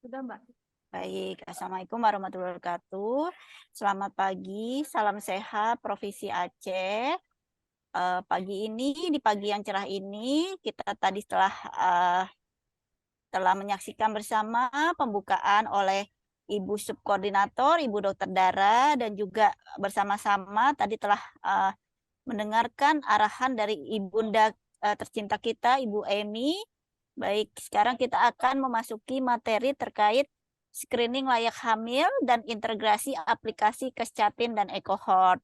Sudah, Mbak. Baik, Assalamualaikum warahmatullahi wabarakatuh. Selamat pagi, salam sehat, Provinsi Aceh. Di pagi yang cerah ini, kita tadi telah menyaksikan bersama pembukaan oleh Ibu Subkoordinator, Ibu Dokter Dara, dan juga bersama-sama tadi telah mendengarkan arahan dari Ibunda tercinta kita, Ibu Emi. Baik, sekarang kita akan memasuki materi terkait screening layak hamil dan integrasi aplikasi Kescatin dan EcoHeart.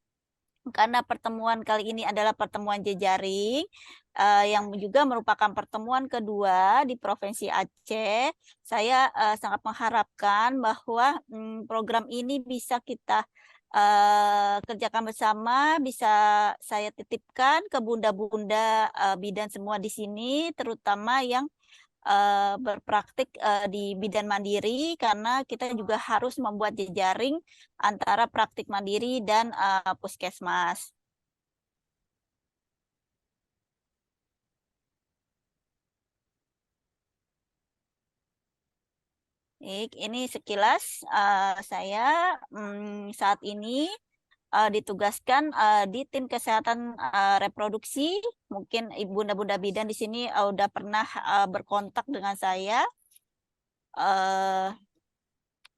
Karena pertemuan kali ini adalah pertemuan jejaring, yang juga merupakan pertemuan kedua di Provinsi Aceh, saya sangat mengharapkan bahwa program ini bisa kita kerjakan bersama, bisa saya titipkan ke bunda-bunda bidan semua di sini, terutama yang berpraktik di bidan mandiri, karena kita juga harus membuat jejaring antara praktik mandiri dan puskesmas. Baik, ini sekilas saya saat ini ditugaskan di tim kesehatan reproduksi. Mungkin bunda-bunda bidan di sini udah pernah berkontak dengan saya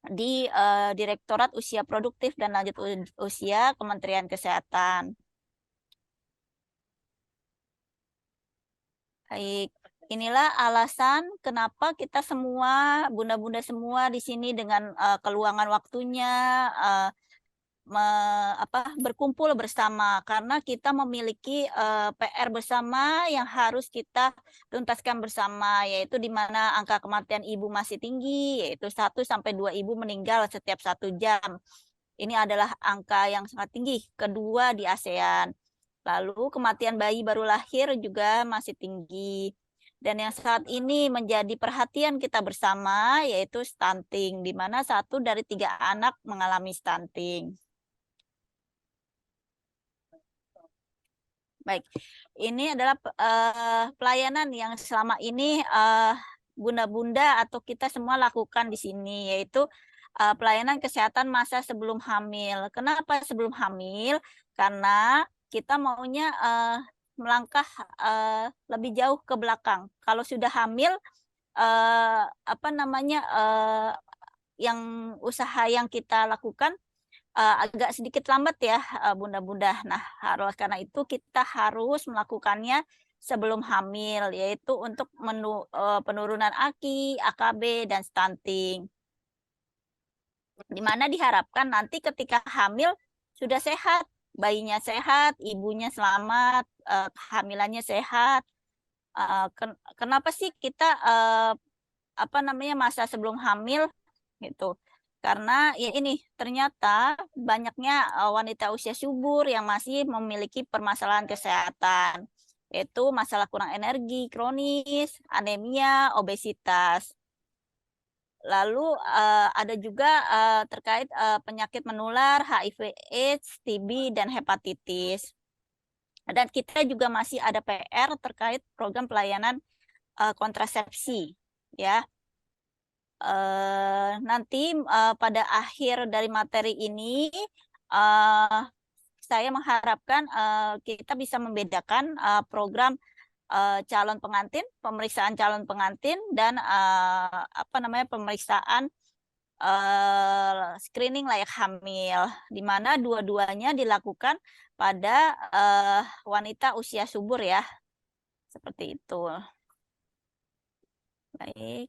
di Direktorat Usia Produktif dan Lanjut Usia Kementerian Kesehatan. Baik, inilah alasan kenapa kita semua, bunda-bunda semua di sini dengan keluangan waktunya, uh, berkumpul bersama, karena kita memiliki PR bersama yang harus kita tuntaskan bersama, yaitu di mana angka kematian ibu masih tinggi, yaitu 1 sampai 2 ibu meninggal setiap 1 jam. Ini adalah angka yang sangat tinggi, kedua di ASEAN. Lalu kematian bayi baru lahir juga masih tinggi. Dan yang saat ini menjadi perhatian kita bersama yaitu stunting, di mana 1 dari 3 anak mengalami stunting. Baik, ini adalah pelayanan yang selama ini bunda-bunda atau kita semua lakukan di sini, yaitu pelayanan kesehatan masa sebelum hamil. Kenapa sebelum hamil? Karena kita maunya melangkah lebih jauh ke belakang. Kalau sudah hamil, yang usaha yang kita lakukan agak sedikit lambat ya, bunda-bunda. Nah, karena itu kita harus melakukannya sebelum hamil, yaitu untuk penurunan AKI, AKB, dan stunting. Di mana diharapkan nanti ketika hamil sudah sehat, bayinya sehat, ibunya selamat, kehamilannya sehat. Kenapa sih kita masa sebelum hamil gitu? Karena ya ini ternyata banyaknya wanita usia subur yang masih memiliki permasalahan kesehatan, yaitu masalah kurang energi kronis, anemia, obesitas. Lalu ada juga terkait penyakit menular, HIV/AIDS, TB, dan hepatitis. Dan kita juga masih ada PR terkait program pelayanan kontrasepsi, ya. Nanti pada akhir dari materi ini saya mengharapkan kita bisa membedakan program calon pengantin, pemeriksaan calon pengantin, dan pemeriksaan screening layak hamil, di mana dua-duanya dilakukan pada wanita usia subur ya, seperti itu. Baik.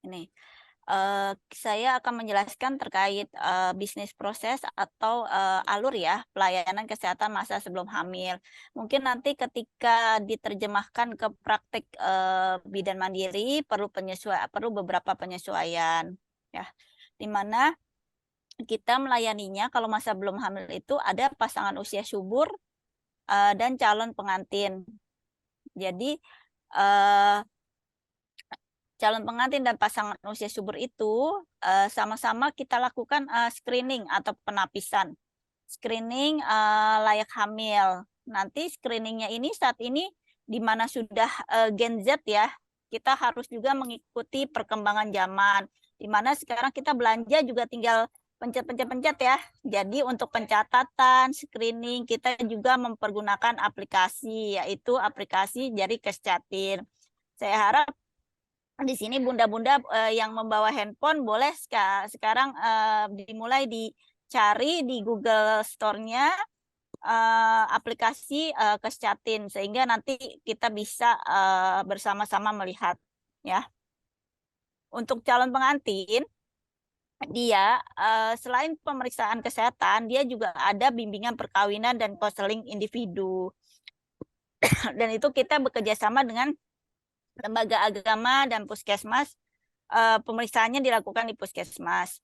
Ini saya akan menjelaskan terkait bisnis proses atau alur ya pelayanan kesehatan masa sebelum hamil. Mungkin nanti ketika diterjemahkan ke praktik bidan mandiri perlu beberapa penyesuaian ya. Di mana kita melayaninya kalau masa belum hamil itu ada pasangan usia subur dan calon pengantin. Jadi calon pengantin dan pasangan usia subur itu sama-sama kita lakukan screening atau penapisan. Screening layak hamil. Nanti screeningnya ini saat ini di mana sudah Gen Z ya, kita harus juga mengikuti perkembangan zaman. Di mana sekarang kita belanja juga tinggal pencet-pencet ya. Jadi untuk pencatatan, screening, kita juga mempergunakan aplikasi, yaitu aplikasi Jari Kescatin. Saya harap di sini bunda-bunda yang membawa handphone boleh sekarang dimulai dicari di Google Store-nya aplikasi Kescatin, sehingga nanti kita bisa bersama-sama melihat ya. Untuk calon pengantin, dia selain pemeriksaan kesehatan, dia juga ada bimbingan perkawinan dan konseling individu. Dan itu kita bekerja sama dengan lembaga agama dan puskesmas. Pemeriksaannya dilakukan di puskesmas.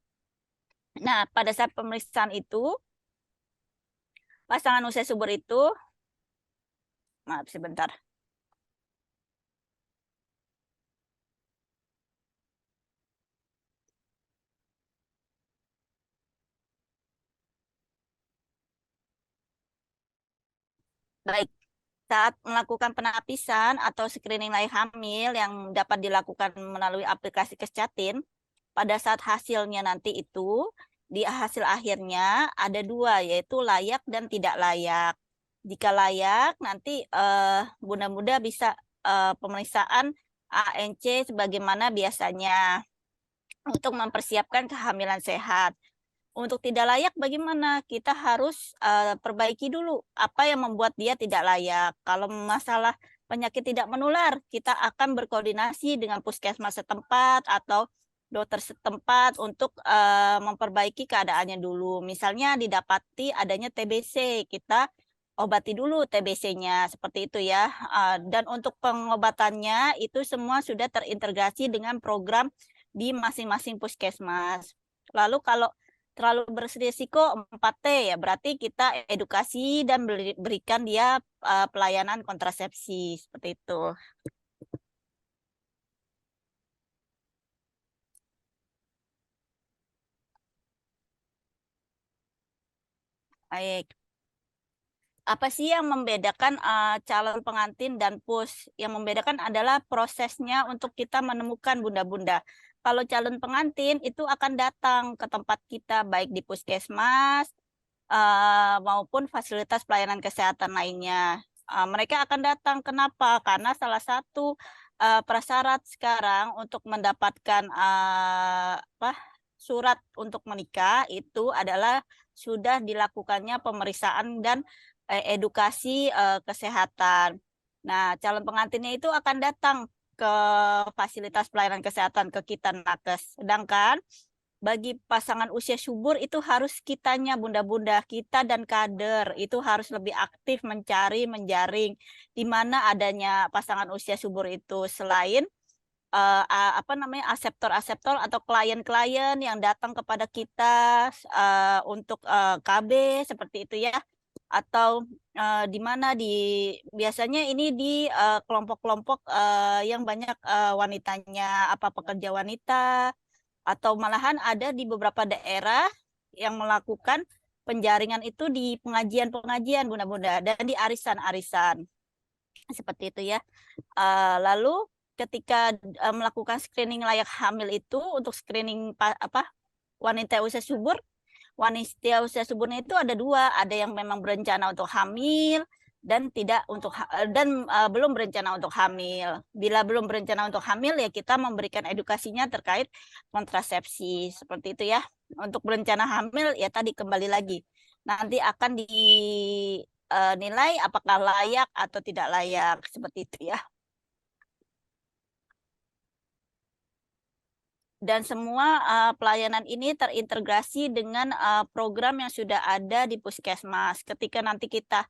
Nah, pada saat pemeriksaan itu, pasangan usia subur itu, maaf sebentar. Baik, saat melakukan penapisan atau screening layak hamil yang dapat dilakukan melalui aplikasi Kescatin, pada saat hasilnya nanti itu, di hasil akhirnya ada dua, yaitu layak dan tidak layak. Jika layak, nanti bunda-bunda bisa pemeriksaan ANC sebagaimana biasanya untuk mempersiapkan kehamilan sehat. Untuk tidak layak bagaimana? Kita harus perbaiki dulu apa yang membuat dia tidak layak. Kalau masalah penyakit tidak menular, kita akan berkoordinasi dengan puskesmas setempat atau dokter setempat untuk memperbaiki keadaannya dulu. Misalnya didapati adanya TBC, kita obati dulu TBC-nya, seperti itu ya. Dan untuk pengobatannya itu semua sudah terintegrasi dengan program di masing-masing puskesmas. Lalu kalau terlalu berisiko 4T ya, berarti kita edukasi dan berikan dia pelayanan kontrasepsi, seperti itu. Baik. Apa sih yang membedakan calon pengantin dan pus? Yang membedakan adalah prosesnya untuk kita menemukan bunda-bunda. Kalau calon pengantin itu akan datang ke tempat kita, baik di puskesmas maupun fasilitas pelayanan kesehatan lainnya. Mereka akan datang. Kenapa? Karena salah satu prasyarat sekarang untuk mendapatkan surat untuk menikah itu adalah sudah dilakukannya pemeriksaan dan edukasi kesehatan. Nah, calon pengantinnya itu akan datang ke fasilitas pelayanan kesehatan ke kita nakes. Sedangkan bagi pasangan usia subur itu harus kitanya, bunda-bunda, kita dan kader itu harus lebih aktif mencari, menjaring di mana adanya pasangan usia subur itu, selain aseptor-aseptor atau klien-klien yang datang kepada kita untuk KB seperti itu ya, atau di mana biasanya ini di kelompok-kelompok yang banyak wanitanya, apa pekerja wanita, atau malahan ada di beberapa daerah yang melakukan penjaringan itu di pengajian-pengajian bunda-bunda dan di arisan-arisan seperti itu ya. Lalu ketika melakukan screening layak hamil itu untuk screening wanita usia subur, wanita usia suburnya itu ada dua, ada yang memang berencana untuk hamil dan tidak untuk dan belum berencana untuk hamil. Bila belum berencana untuk hamil ya kita memberikan edukasinya terkait kontrasepsi seperti itu ya. Untuk berencana hamil ya tadi kembali lagi nanti akan dinilai apakah layak atau tidak layak seperti itu ya. Dan semua pelayanan ini terintegrasi dengan program yang sudah ada di puskesmas. Ketika nanti kita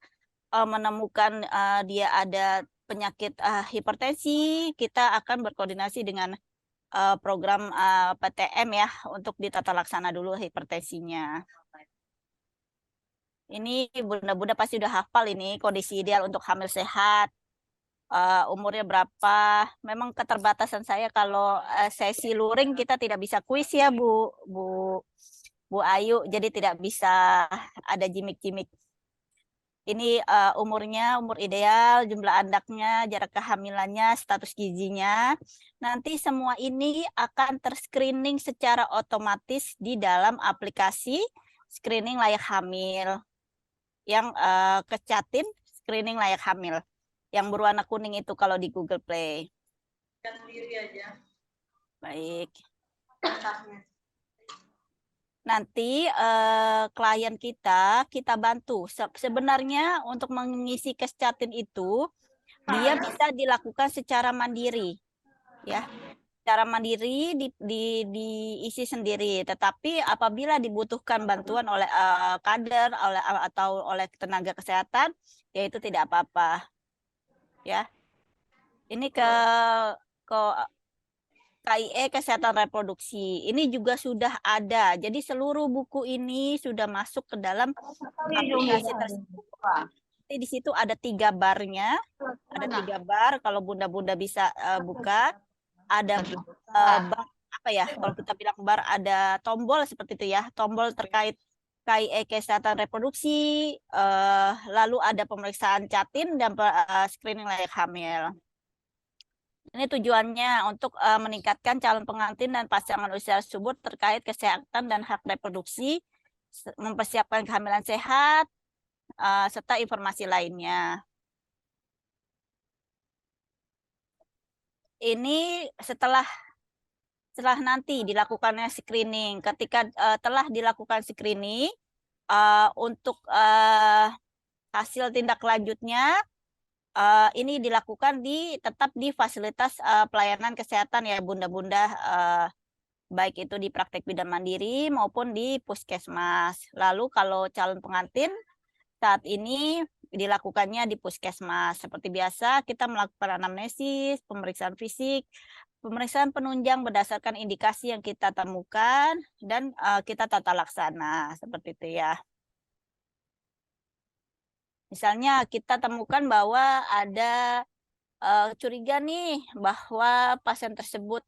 menemukan dia ada penyakit hipertensi, kita akan berkoordinasi dengan program PTM ya untuk ditata laksana dulu hipertensinya. Ini bunda-bunda pasti udah hafal ini kondisi ideal untuk hamil sehat. umurnya berapa. Memang keterbatasan saya kalau sesi luring kita tidak bisa kuis ya Bu Bu Ayu, jadi tidak bisa ada gimmick-gimmick. Ini umurnya, umur ideal, jumlah andaknya, jarak kehamilannya, status gizinya. Nanti semua ini akan terscreening secara otomatis di dalam aplikasi screening layak hamil yang kecatin screening layak hamil. Yang berwarna kuning itu kalau di Google Play. Sendiri aja. Baik. Nanti klien kita bantu. Sebenarnya untuk mengisi Kescatin itu dia bisa dilakukan secara mandiri, ya. Secara mandiri diisi sendiri. Tetapi apabila dibutuhkan bantuan oleh kader, atau oleh tenaga kesehatan, ya itu tidak apa-apa, ya. Ini ke KIE Kesehatan Reproduksi. Ini juga sudah ada. Jadi seluruh buku ini sudah masuk ke dalam aplikasi tersebut. Jadi di situ ada 3 barnya. Ada 3 bar. Kalau bunda-bunda bisa buka. Ada bar, apa ya? Kalau kita bilang bar, ada tombol seperti itu ya. Tombol terkait KIE Kesehatan Reproduksi. Lalu ada pemeriksaan catin dan screening layak hamil. Ini tujuannya untuk meningkatkan calon pengantin dan pasangan usia subur terkait kesehatan dan hak reproduksi, mempersiapkan kehamilan sehat, serta informasi lainnya. Ini setelah nanti dilakukannya screening. Ketika telah dilakukan screening, untuk hasil tindak lanjutnya, ini dilakukan tetap di fasilitas pelayanan kesehatan ya bunda-bunda, baik itu di praktek bidan mandiri maupun di puskesmas. Lalu kalau calon pengantin saat ini dilakukannya di puskesmas. Seperti biasa kita melakukan anamnesis, pemeriksaan fisik, pemeriksaan penunjang berdasarkan indikasi yang kita temukan, dan kita tata laksana seperti itu ya. Misalnya kita temukan bahwa ada curiga nih bahwa pasien tersebut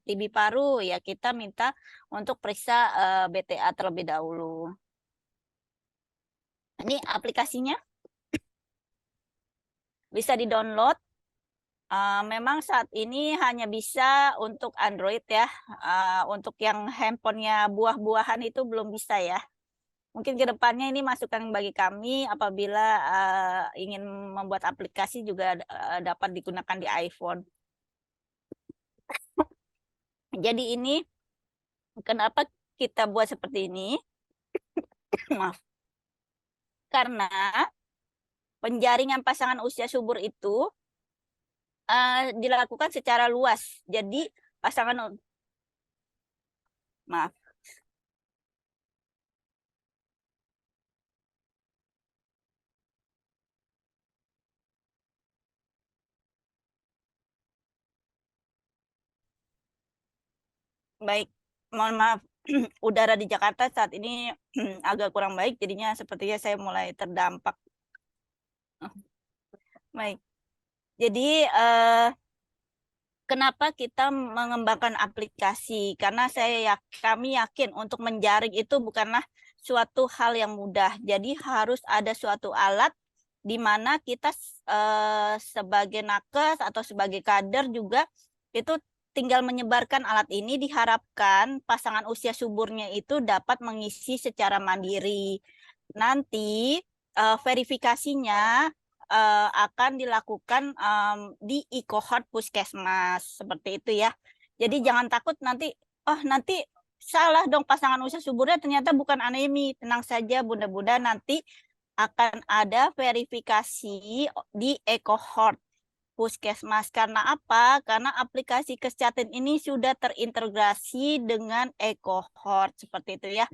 TB paru, ya kita minta untuk periksa BTA terlebih dahulu. Ini aplikasinya bisa di-download. Memang saat ini hanya bisa untuk Android ya. Untuk yang handphonenya buah-buahan itu belum bisa ya. Mungkin ke depannya ini masukan bagi kami apabila ingin membuat aplikasi juga dapat digunakan di iPhone. Jadi ini kenapa kita buat seperti ini? Maaf. Karena penjaringan pasangan usia subur itu dilakukan secara luas. Jadi pasangan, maaf. Baik, mohon maaf. Udara di Jakarta saat ini agak kurang baik, jadinya sepertinya saya mulai terdampak. Baik, jadi kenapa kita mengembangkan aplikasi? Karena kami yakin untuk menjaring itu bukanlah suatu hal yang mudah. Jadi harus ada suatu alat di mana kita sebagai nakes atau sebagai kader juga itu tinggal menyebarkan alat ini, diharapkan pasangan usia suburnya itu dapat mengisi secara mandiri. Nanti verifikasinya akan dilakukan di e-cohort puskesmas seperti itu ya. Jadi jangan takut nanti, oh nanti salah dong pasangan usia suburnya ternyata bukan anemi. Tenang saja bunda-bunda, nanti akan ada verifikasi di e-cohort puskesmas. Karena apa? Karena aplikasi Kescatin ini sudah terintegrasi dengan e-cohort seperti itu ya.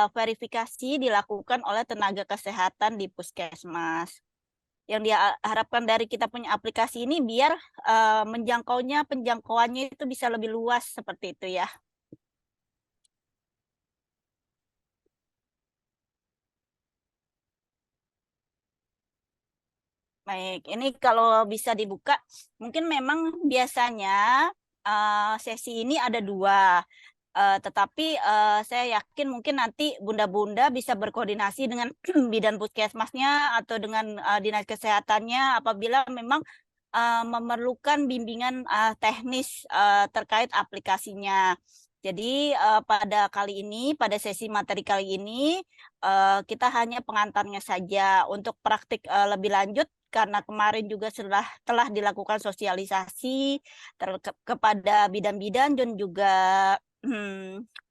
Verifikasi dilakukan oleh tenaga kesehatan di puskesmas. Yang dia harapkan dari kita punya aplikasi ini biar penjangkauannya itu bisa lebih luas seperti itu ya. Baik, ini kalau bisa dibuka, mungkin memang biasanya sesi ini ada dua. Tetapi saya yakin mungkin nanti bunda-bunda bisa berkoordinasi dengan bidan puskesmasnya atau dengan dinas kesehatannya apabila memang memerlukan bimbingan teknis terkait aplikasinya. Jadi pada kali ini, pada sesi materi kali ini, kita hanya pengantarnya saja. Untuk praktik lebih lanjut, karena kemarin juga telah dilakukan sosialisasi kepada bidan-bidan dan juga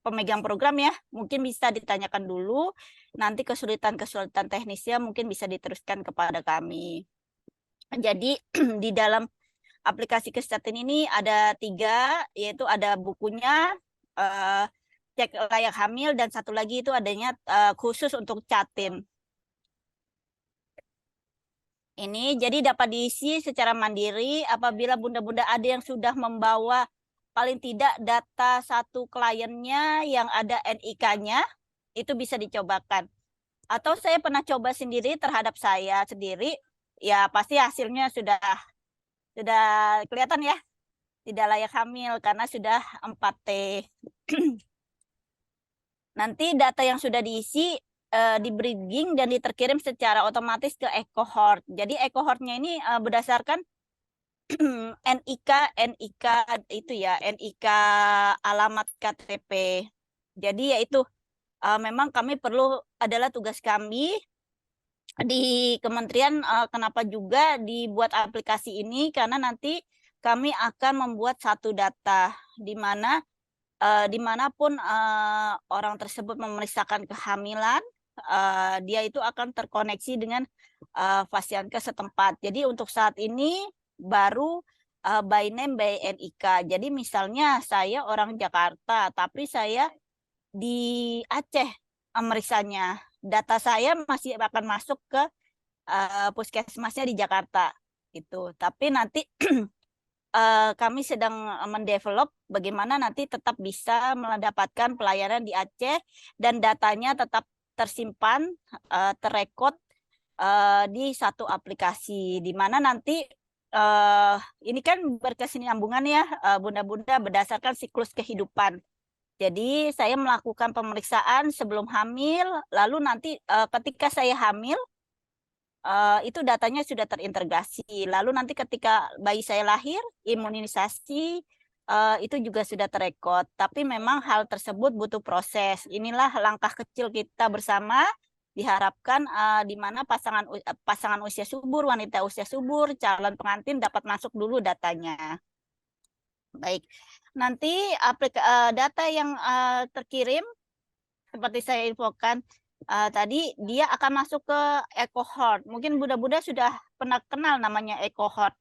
pemegang program ya, mungkin bisa ditanyakan dulu. Nanti kesulitan-kesulitan teknisnya mungkin bisa diteruskan kepada kami. Jadi di dalam aplikasi kesehatan ini ada 3, yaitu ada bukunya, cek layak hamil, dan satu lagi itu adanya khusus untuk Jatim. Ini jadi dapat diisi secara mandiri apabila bunda-bunda ada yang sudah membawa paling tidak data satu kliennya yang ada NIK-nya, itu bisa dicobakan. Atau saya pernah coba sendiri terhadap saya sendiri, ya pasti hasilnya sudah kelihatan ya, tidak layak hamil karena sudah 4T. Nanti data yang sudah diisi di bridging dan terkirim secara otomatis ke e-cohort. Jadi e-cohortnya ini berdasarkan NIK itu ya, NIK alamat KTP. Jadi yaitu memang kami perlu, adalah tugas kami di kementerian, kenapa juga dibuat aplikasi ini, karena nanti kami akan membuat satu data di mana dimanapun orang tersebut memeriksakan kehamilan, dia itu akan terkoneksi dengan Fasiankes setempat. Jadi untuk saat ini baru by name by NIK. Jadi misalnya saya orang Jakarta, tapi saya di Aceh meriksanya, data saya masih akan masuk ke puskesmasnya di Jakarta gitu. Tapi nanti kami sedang mendevelop bagaimana nanti tetap bisa mendapatkan pelayanan di Aceh dan datanya tetap tersimpan, terrekod di satu aplikasi, di mana nanti ini kan berkesinambungan ya, bunda-bunda, berdasarkan siklus kehidupan. Jadi saya melakukan pemeriksaan sebelum hamil, lalu nanti ketika saya hamil, itu datanya sudah terintegrasi. Lalu nanti ketika bayi saya lahir, imunisasi itu juga sudah terekod. Tapi memang hal tersebut butuh proses. Inilah langkah kecil kita bersama, diharapkan di mana pasangan usia subur, wanita usia subur, calon pengantin dapat masuk dulu datanya. Baik, nanti data yang terkirim seperti saya infokan tadi, dia akan masuk ke e-cohort. Mungkin bunda-bunda sudah pernah kenal namanya e-cohort,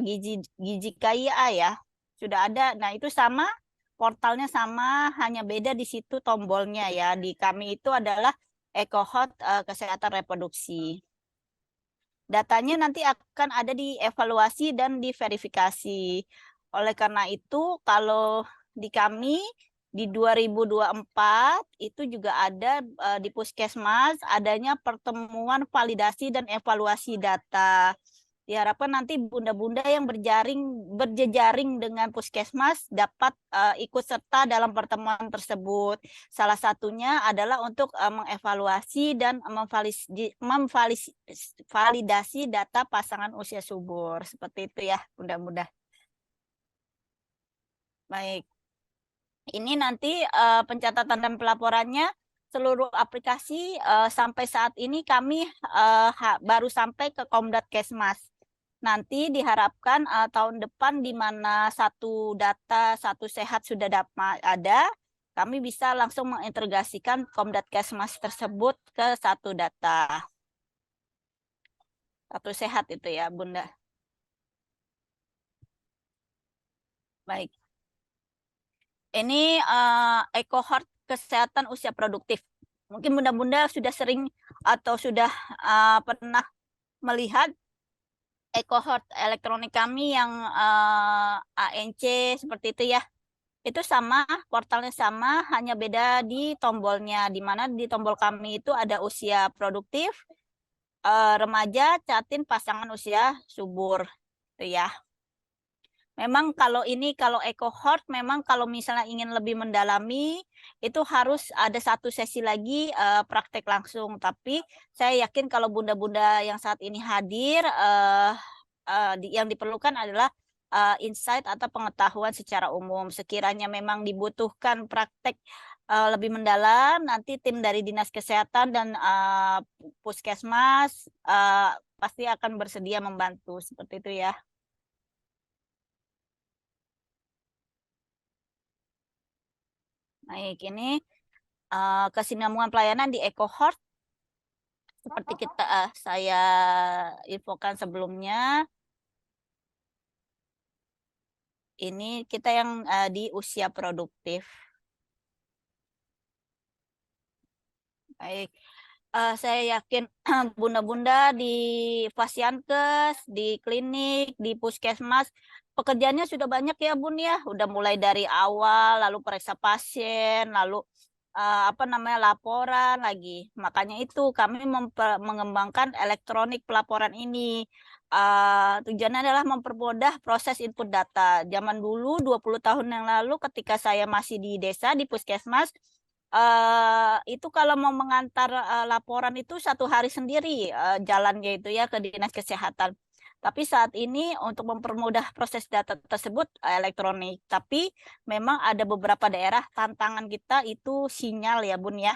Gizi KIA ya, sudah ada. Nah itu sama, portalnya sama, hanya beda di situ tombolnya ya. Di kami itu adalah e-cohort kesehatan reproduksi. Datanya nanti akan ada di evaluasi dan diverifikasi. Oleh karena itu, kalau di kami di 2024 itu juga ada di Puskesmas adanya pertemuan validasi dan evaluasi data. Diharapkan nanti bunda-bunda yang berjejaring dengan Puskesmas dapat ikut serta dalam pertemuan tersebut. Salah satunya adalah untuk mengevaluasi dan memvalidasi data pasangan usia subur. Seperti itu ya, bunda-bunda. Baik. Ini nanti pencatatan dan pelaporannya seluruh aplikasi sampai saat ini kami baru sampai ke Komdatkesmas. Nanti diharapkan tahun depan di mana satu data, satu sehat sudah ada, kami bisa langsung mengintegrasikan Komdatkesmas tersebut ke satu data. Satu sehat itu ya, Bunda. Baik. Ini e-cohort kesehatan usia produktif. Mungkin bunda-bunda sudah sering atau sudah pernah melihat e-cohort elektronik kami yang ANC seperti itu ya. Itu sama, portalnya sama, hanya beda di tombolnya. Di mana di tombol kami itu ada usia produktif, remaja, catin, pasangan usia subur. Itu ya. Memang kalau cohort memang kalau misalnya ingin lebih mendalami itu harus ada satu sesi lagi praktek langsung. Tapi saya yakin kalau bunda-bunda yang saat ini hadir yang diperlukan adalah insight atau pengetahuan secara umum. Sekiranya memang dibutuhkan praktek lebih mendalam, nanti tim dari Dinas Kesehatan dan Puskesmas pasti akan bersedia membantu seperti itu ya. Baik, ini kesinambungan pelayanan di EcoHeart seperti saya infokan sebelumnya. Ini kita yang di usia produktif. Baik, saya yakin bunda-bunda di Fasiankes, di klinik, di puskesmas, pekerjaannya sudah banyak ya Bun ya. Udah mulai dari awal, lalu periksa pasien, lalu apa namanya laporan lagi. Makanya itu kami mengembangkan elektronik pelaporan ini. Tujuannya adalah mempermudah proses input data. Zaman dulu 20 tahun yang lalu ketika saya masih di desa di puskesmas itu kalau mau mengantar laporan itu 1 hari sendiri jalannya itu ya ke dinas kesehatan. Tapi saat ini untuk mempermudah proses data tersebut elektronik. Tapi memang ada beberapa daerah tantangan kita itu sinyal ya Bun ya.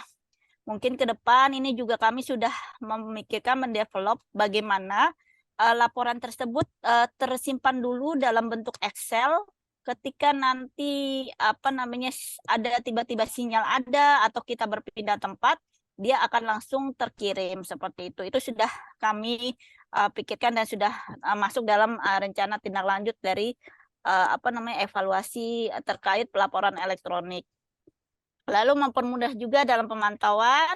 Mungkin ke depan ini juga kami sudah memikirkan mendevelop bagaimana laporan tersebut tersimpan dulu dalam bentuk Excel ketika nanti apa namanya ada tiba-tiba sinyal ada atau kita berpindah tempat, dia akan langsung terkirim seperti itu. Itu sudah kami pikirkan dan sudah masuk dalam rencana tindak lanjut dari apa namanya evaluasi terkait pelaporan elektronik. Lalu mempermudah juga dalam pemantauan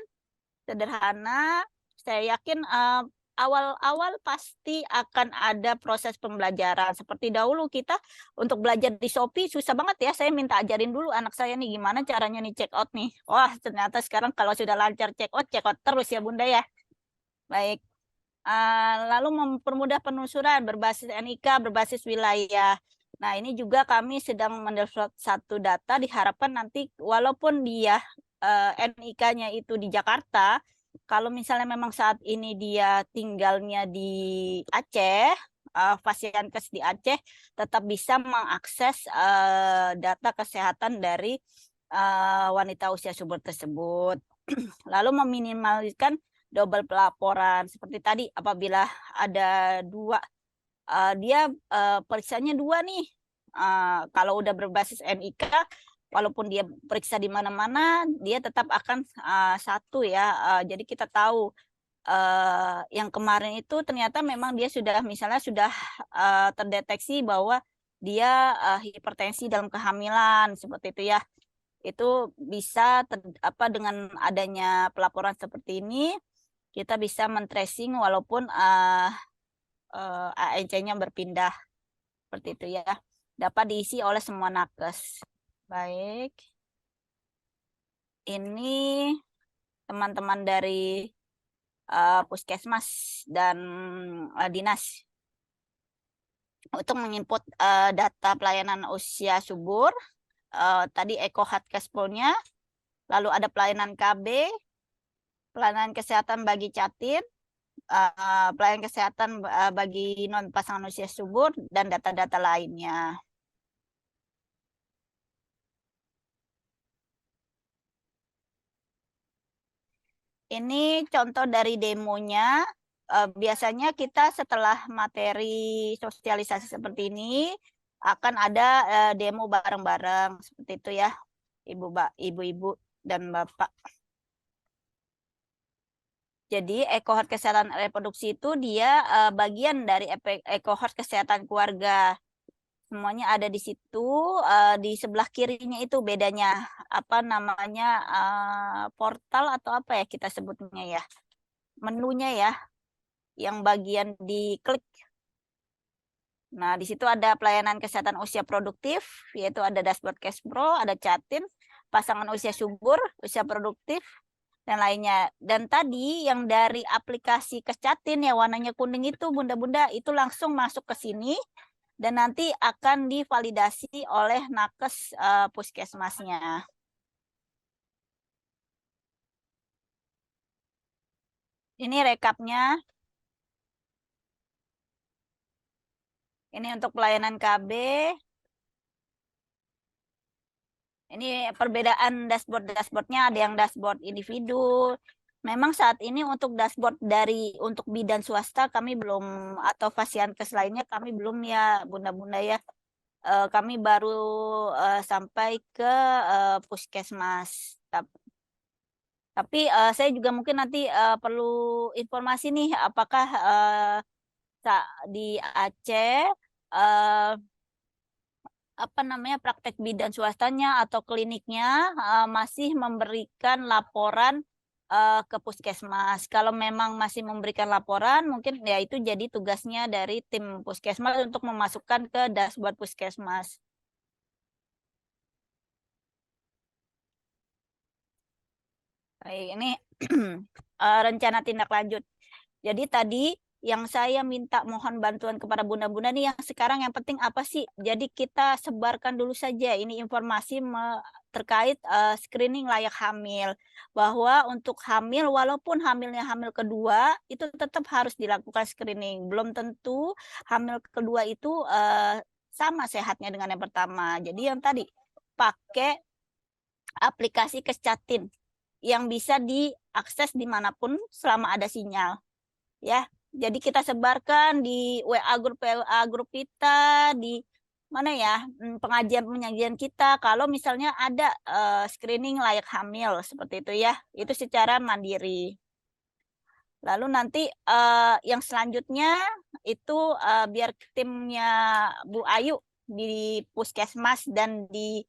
sederhana. Saya yakin awal-awal pasti akan ada proses pembelajaran. Seperti dahulu kita untuk belajar di Shopee susah banget ya. Saya minta ajarin dulu anak saya nih gimana caranya nih check out nih. Wah, ternyata sekarang kalau sudah lancar check out terus ya Bunda ya. Baik. Lalu mempermudah penelusuran berbasis NIK, berbasis wilayah. Nah, ini juga kami sedang mendevelop satu data diharapkan nanti walaupun dia NIK-nya itu di Jakarta, kalau misalnya memang saat ini dia tinggalnya di Aceh, Fasiankes di Aceh tetap bisa mengakses data kesehatan dari wanita usia subur tersebut. Lalu meminimaliskan double pelaporan. Seperti tadi, apabila ada dua, dia periksanya dua nih. Kalau udah berbasis NIK, walaupun dia periksa di mana-mana, dia tetap akan satu ya. Jadi kita tahu yang kemarin itu ternyata memang dia sudah misalnya sudah terdeteksi bahwa dia hipertensi dalam kehamilan seperti itu ya. Itu bisa apa dengan adanya pelaporan seperti ini kita bisa men-tracing walaupun ANC-nya berpindah seperti itu ya. Dapat diisi oleh semua nakes. Baik. Ini teman-teman dari puskesmas dan dinas untuk menginput data pelayanan usia subur. Tadi Eko Hatkespolnya, lalu ada pelayanan KB, pelayanan kesehatan bagi catin, pelayanan kesehatan bagi non pasangan usia subur, dan data-data lainnya. Ini contoh dari demonya. Biasanya kita setelah materi sosialisasi seperti ini akan ada demo bareng-bareng seperti itu ya, ibu-ibu dan bapak. Jadi ekohort kesehatan reproduksi itu dia bagian dari ekohort kesehatan keluarga. Semuanya ada di situ. Di sebelah kirinya itu bedanya apa namanya portal atau apa ya kita sebutnya ya, menunya ya, yang bagian diklik. Nah, di situ ada pelayanan kesehatan usia produktif, yaitu ada dashboard cash pro, ada catin, pasangan usia subur, usia produktif, dan lainnya. Dan tadi yang dari aplikasi Kescatin yang warnanya kuning itu Bunda-Bunda itu langsung masuk ke sini dan nanti akan divalidasi oleh nakes puskesmasnya. Ini rekapnya. Ini untuk pelayanan KB. Ini perbedaan dashboardnya, ada yang dashboard individu. Memang saat ini untuk dashboard untuk bidan swasta kami belum, atau fasiankes lainnya kami belum ya Bunda-Bunda ya. Kami baru sampai ke puskesmas. Tapi saya juga mungkin nanti perlu informasi nih, apakah di Aceh praktek bidan swastanya atau kliniknya masih memberikan laporan ke puskesmas. Kalau memang masih memberikan laporan, mungkin ya itu jadi tugasnya dari tim puskesmas untuk memasukkan ke dashboard puskesmas. Baik, ini rencana tindak lanjut. Jadi tadi yang saya minta mohon bantuan kepada bunda-bunda nih, yang sekarang yang penting apa sih? Jadi kita sebarkan dulu saja ini informasi terkait screening layak hamil. Bahwa untuk hamil, walaupun hamilnya hamil kedua, itu tetap harus dilakukan screening. Belum tentu hamil kedua itu sama sehatnya dengan yang pertama. Jadi yang tadi, pakai aplikasi Kescatin yang bisa diakses dimanapun selama ada sinyal. Ya, jadi kita sebarkan di WA grup kita, di mana ya, pengajian kita, kalau misalnya ada screening layak hamil seperti itu ya, itu secara mandiri. Lalu nanti yang selanjutnya itu biar timnya Bu Ayu di puskesmas dan di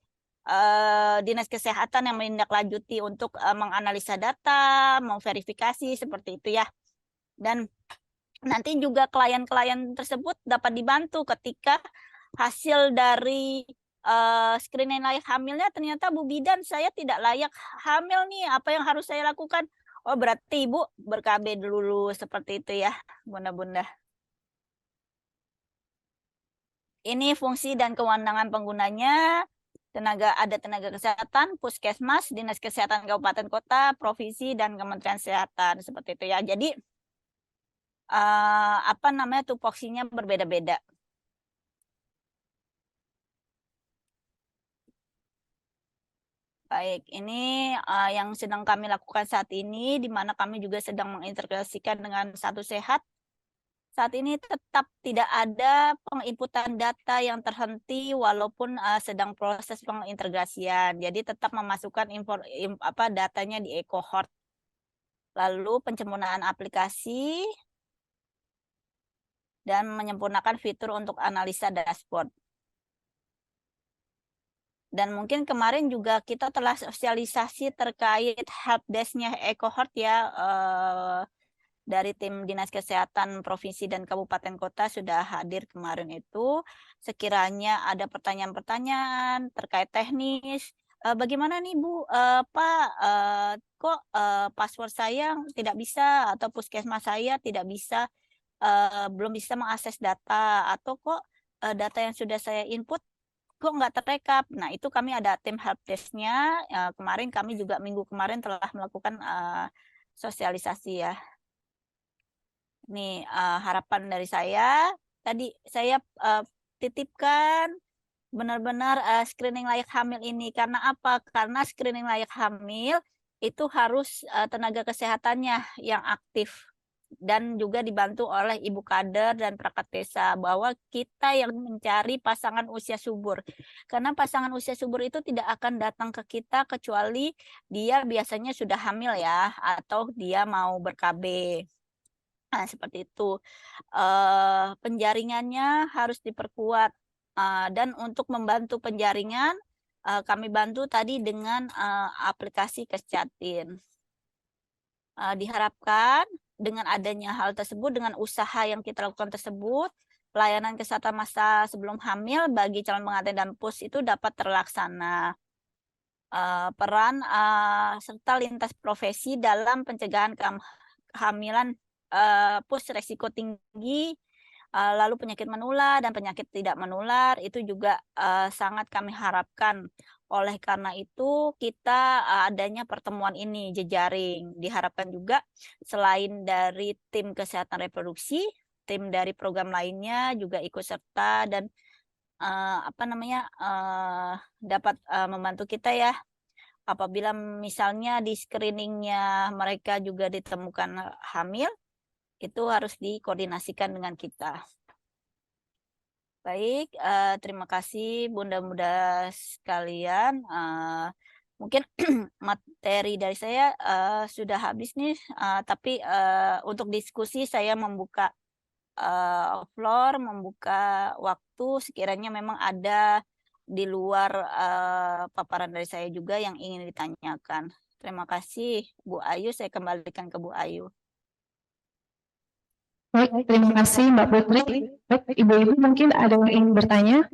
dinas kesehatan yang menindaklanjuti untuk menganalisa data, memverifikasi seperti itu ya. Dan nanti juga klien-klien tersebut dapat dibantu ketika hasil dari screening layak hamilnya ternyata Bu Bidan saya tidak layak hamil nih, apa yang harus saya lakukan? Oh berarti Ibu ber-KB dulu seperti itu ya Bunda-Bunda. Ini fungsi dan kewenangan penggunanya. Ada tenaga kesehatan, puskesmas, dinas kesehatan kabupaten kota, provinsi, dan Kementerian Kesehatan seperti itu ya. Jadi tupoksinya berbeda-beda. Baik, ini yang sedang kami lakukan saat ini, di mana kami juga sedang mengintegrasikan dengan Satu Sehat. Saat ini tetap tidak ada penginputan data yang terhenti walaupun sedang proses pengintegrasian. Jadi tetap memasukkan datanya di e-cohort. Lalu penyempurnaan aplikasi dan menyempurnakan fitur untuk analisa dashboard. Dan mungkin kemarin juga kita telah sosialisasi terkait helpdesk-nya e-cohort ya, dari tim Dinas Kesehatan Provinsi dan Kabupaten Kota sudah hadir kemarin itu. Sekiranya ada pertanyaan-pertanyaan terkait teknis, bagaimana nih Bu, Pak, kok password saya tidak bisa, atau puskesmas saya tidak bisa, belum bisa mengakses data, atau kok data yang sudah saya input kok nggak terrekap. Nah, itu kami ada tim helpdesk-nya. Kemarin kami juga minggu kemarin telah melakukan sosialisasi ya. Ini harapan dari saya. Tadi saya titipkan benar-benar screening layak hamil ini. Karena apa? Karena screening layak hamil itu harus tenaga kesehatannya yang aktif. Dan juga dibantu oleh ibu kader dan perangkat desa, bahwa kita yang mencari pasangan usia subur. Karena pasangan usia subur itu tidak akan datang ke kita kecuali dia biasanya sudah hamil ya, atau dia mau ber-KB. Nah, seperti itu. Penjaringannya harus diperkuat. Dan untuk membantu penjaringan, kami bantu tadi dengan aplikasi Kescatin. Diharapkan dengan adanya hal tersebut, dengan usaha yang kita lakukan tersebut, pelayanan kesehatan masa sebelum hamil bagi calon pengantin dan pus itu dapat terlaksana. peran serta lintas profesi dalam pencegahan kehamilan push resiko tinggi, lalu penyakit menular dan penyakit tidak menular itu juga sangat kami harapkan. Oleh karena itu kita adanya pertemuan ini jejaring. Diharapkan juga selain dari tim kesehatan reproduksi, tim dari program lainnya juga ikut serta dan dapat membantu kita ya. Apabila misalnya di screeningnya mereka juga ditemukan hamil, itu harus dikoordinasikan dengan kita. Baik, terima kasih Bunda-bunda sekalian. Mungkin materi dari saya sudah habis nih, tapi untuk diskusi saya membuka floor, membuka waktu sekiranya memang ada di luar paparan dari saya juga yang ingin ditanyakan. Terima kasih Bu Ayu, saya kembalikan ke Bu Ayu. Baik, terima kasih Mbak Putri. Baik, Ibu-ibu mungkin ada yang ingin bertanya?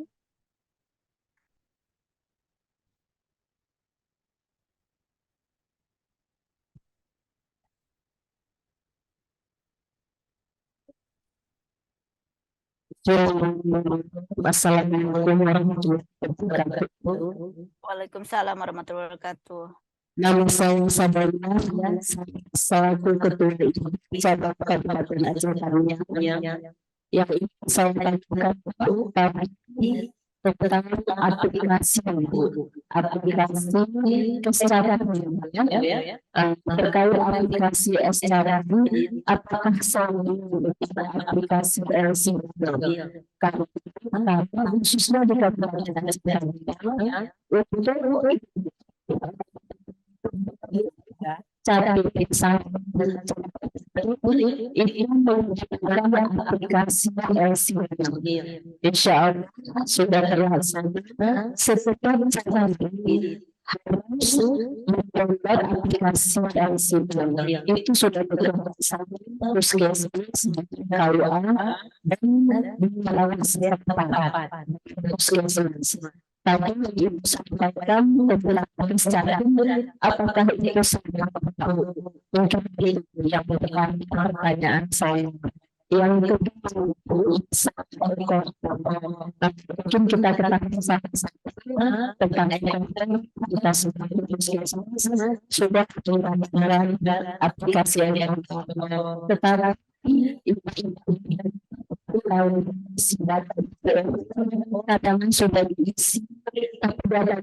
Assalamualaikum warahmatullahi wabarakatuh. Waalaikumsalam warahmatullahi wabarakatuh. Nama saya Sabrina, selaku Ketua Cabang Kabupaten Aceh Tamiang. Yang ingin saya tanyakan tentang aplikasi kesehatan terkait aplikasi SCRD, apakah saya aplikasi PLC karena khususnya di Kabupaten Aceh Tamiang cara pemeriksaan itu menggunakan aplikasi PLC. Insya Allah sudah terlaksana. Setiap cara harus mendownload aplikasi PLC itu sudah bekerjasama puskesmas, KUA dan relawan setempat puskesmas. Tadi Ibu sampaikan beberapa secara apakah itu sudah tahu? Mungkin itu yang merupakan pertanyaan saya. Yang kedua, mungkin kita ketahui sama-sama tentang kita sudah menggunakan aplikasi yang tetapi kadang sudah diisi tapi ada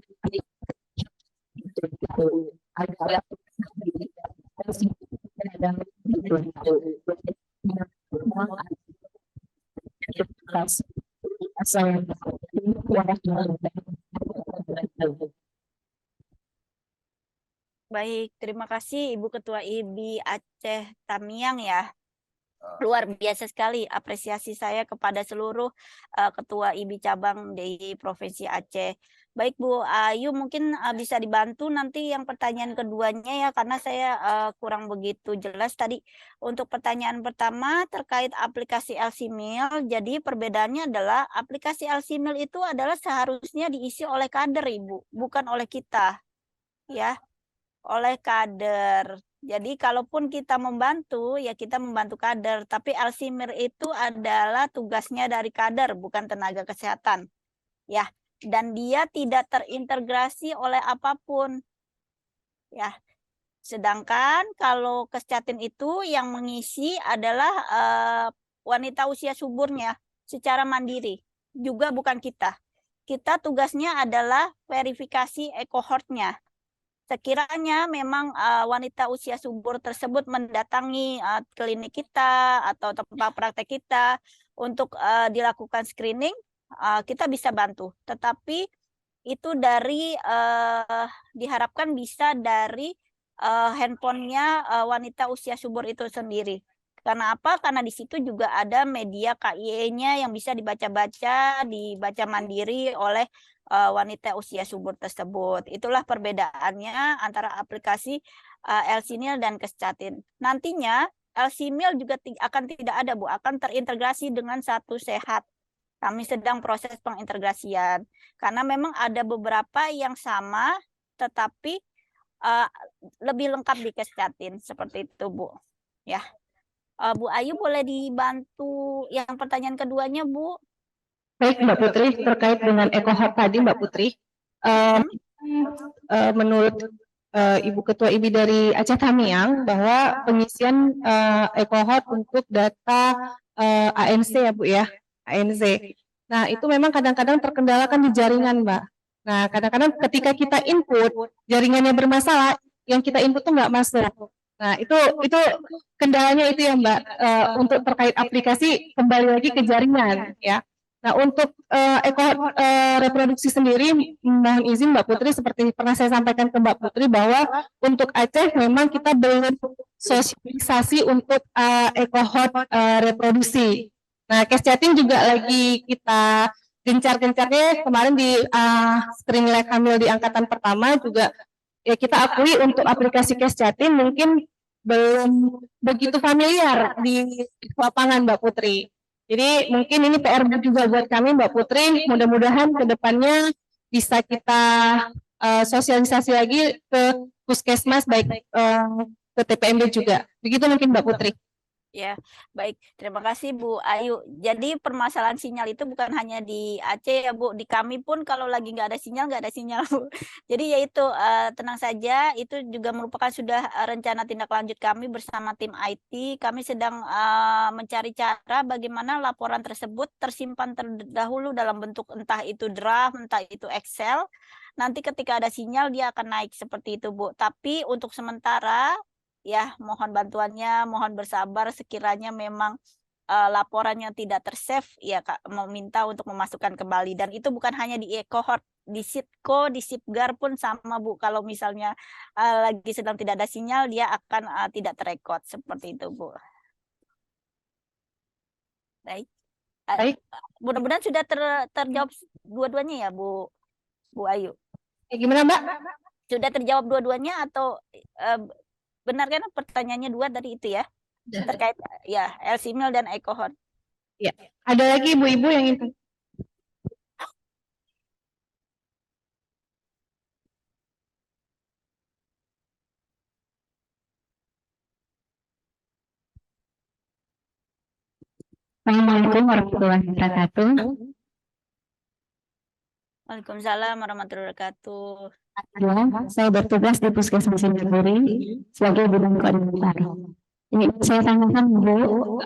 Baik, terima kasih Ibu Ketua IBI Aceh Tamiang ya. Luar biasa sekali apresiasi saya kepada seluruh ketua IBI cabang di Provinsi Aceh. Baik Bu Ayu, mungkin bisa dibantu nanti yang pertanyaan keduanya ya, karena saya kurang begitu jelas tadi. Untuk pertanyaan pertama terkait aplikasi LCMIL, jadi perbedaannya adalah aplikasi LCMIL itu adalah seharusnya diisi oleh kader Ibu, bukan oleh kita. Ya, oleh kader. Jadi kalaupun kita membantu, ya kita membantu kader. Tapi LCMIL itu adalah tugasnya dari kader, bukan tenaga kesehatan. Ya, dan dia tidak terintegrasi oleh apapun. Ya, sedangkan kalau Kescatin itu yang mengisi adalah wanita usia suburnya secara mandiri. Juga bukan kita. Kita tugasnya adalah verifikasi ekohortnya. Sekiranya memang wanita usia subur tersebut mendatangi klinik kita atau tempat praktek kita untuk dilakukan screening, kita bisa bantu. Tetapi itu dari diharapkan bisa dari handphonenya wanita usia subur itu sendiri. Karena apa? Karena di situ juga ada media KIE-nya yang bisa dibaca-baca, dibaca mandiri oleh wanita usia subur tersebut. Itulah perbedaannya antara aplikasi LCMIL dan Kescatin. Nantinya LCMIL juga akan tidak ada, Bu, akan terintegrasi dengan Satu Sehat. Kami sedang proses pengintegrasian. Karena memang ada beberapa yang sama tetapi lebih lengkap di Kescatin seperti itu, Bu. Ya, Bu Ayu boleh dibantu yang pertanyaan keduanya, Bu? Baik, Mbak Putri, terkait dengan EcoHeart tadi, Mbak Putri, menurut Ibu Ketua IBI dari Aceh Tamiang bahwa pengisian EcoHeart untuk data ANC ya Bu ya, ANC. Nah itu memang kadang-kadang terkendalakan di jaringan Mbak. Nah kadang-kadang ketika kita input jaringannya bermasalah, yang kita input tuh nggak masuk. Nah itu kendalanya itu ya Mbak, untuk terkait aplikasi kembali lagi ke jaringan ya. Nah, untuk reproduksi sendiri, mohon izin Mbak Putri, seperti pernah saya sampaikan ke Mbak Putri bahwa untuk Aceh memang kita belum sosialisasi untuk ekohot reproduksi. Nah, Kescatin juga lagi kita gencar-gencarnya kemarin di Spring Lake Hamil di angkatan pertama juga ya kita akui untuk aplikasi Kescatin mungkin belum begitu familiar di lapangan Mbak Putri. Jadi mungkin ini PR juga buat kami Mbak Putri, mudah-mudahan ke depannya bisa kita sosialisasi lagi ke puskesmas baik ke TPMD juga. Begitu mungkin Mbak Putri. Ya, baik. Terima kasih Bu Ayu. Jadi permasalahan sinyal itu bukan hanya di Aceh ya Bu, di kami pun kalau lagi nggak ada sinyal, nggak ada sinyal Bu. Jadi yaitu tenang saja, itu juga merupakan sudah rencana tindak lanjut kami bersama tim IT. Kami sedang mencari cara bagaimana laporan tersebut tersimpan terdahulu dalam bentuk entah itu draft, entah itu Excel. Nanti ketika ada sinyal dia akan naik seperti itu Bu. Tapi untuk sementara ya, mohon bantuannya, mohon bersabar sekiranya memang laporannya tidak tersave, ya Kak, mau minta untuk memasukkan kembali. Dan itu bukan hanya di EcoHeart, di Sitco, di Sipgar pun sama Bu. Kalau misalnya lagi sedang tidak ada sinyal, dia akan tidak terrekod seperti itu Bu. Baik. Baik. Mudah-mudahan sudah terjawab dua-duanya ya Bu Ayu. Gimana Mbak? Sudah terjawab dua-duanya atau benar kan pertanyaannya dua tadi itu ya? Terkait ya LCMIL dan EcoHeart. Ya, ada lagi ibu-ibu yang ingin. Assalamualaikum warahmatullahi wabarakatuh. Waalaikumsalam warahmatullahi wabarakatuh. Saya bertugas di Puskesmas Sindapuri sebagai bidang koordinator. Ini saya tanyakan Bu,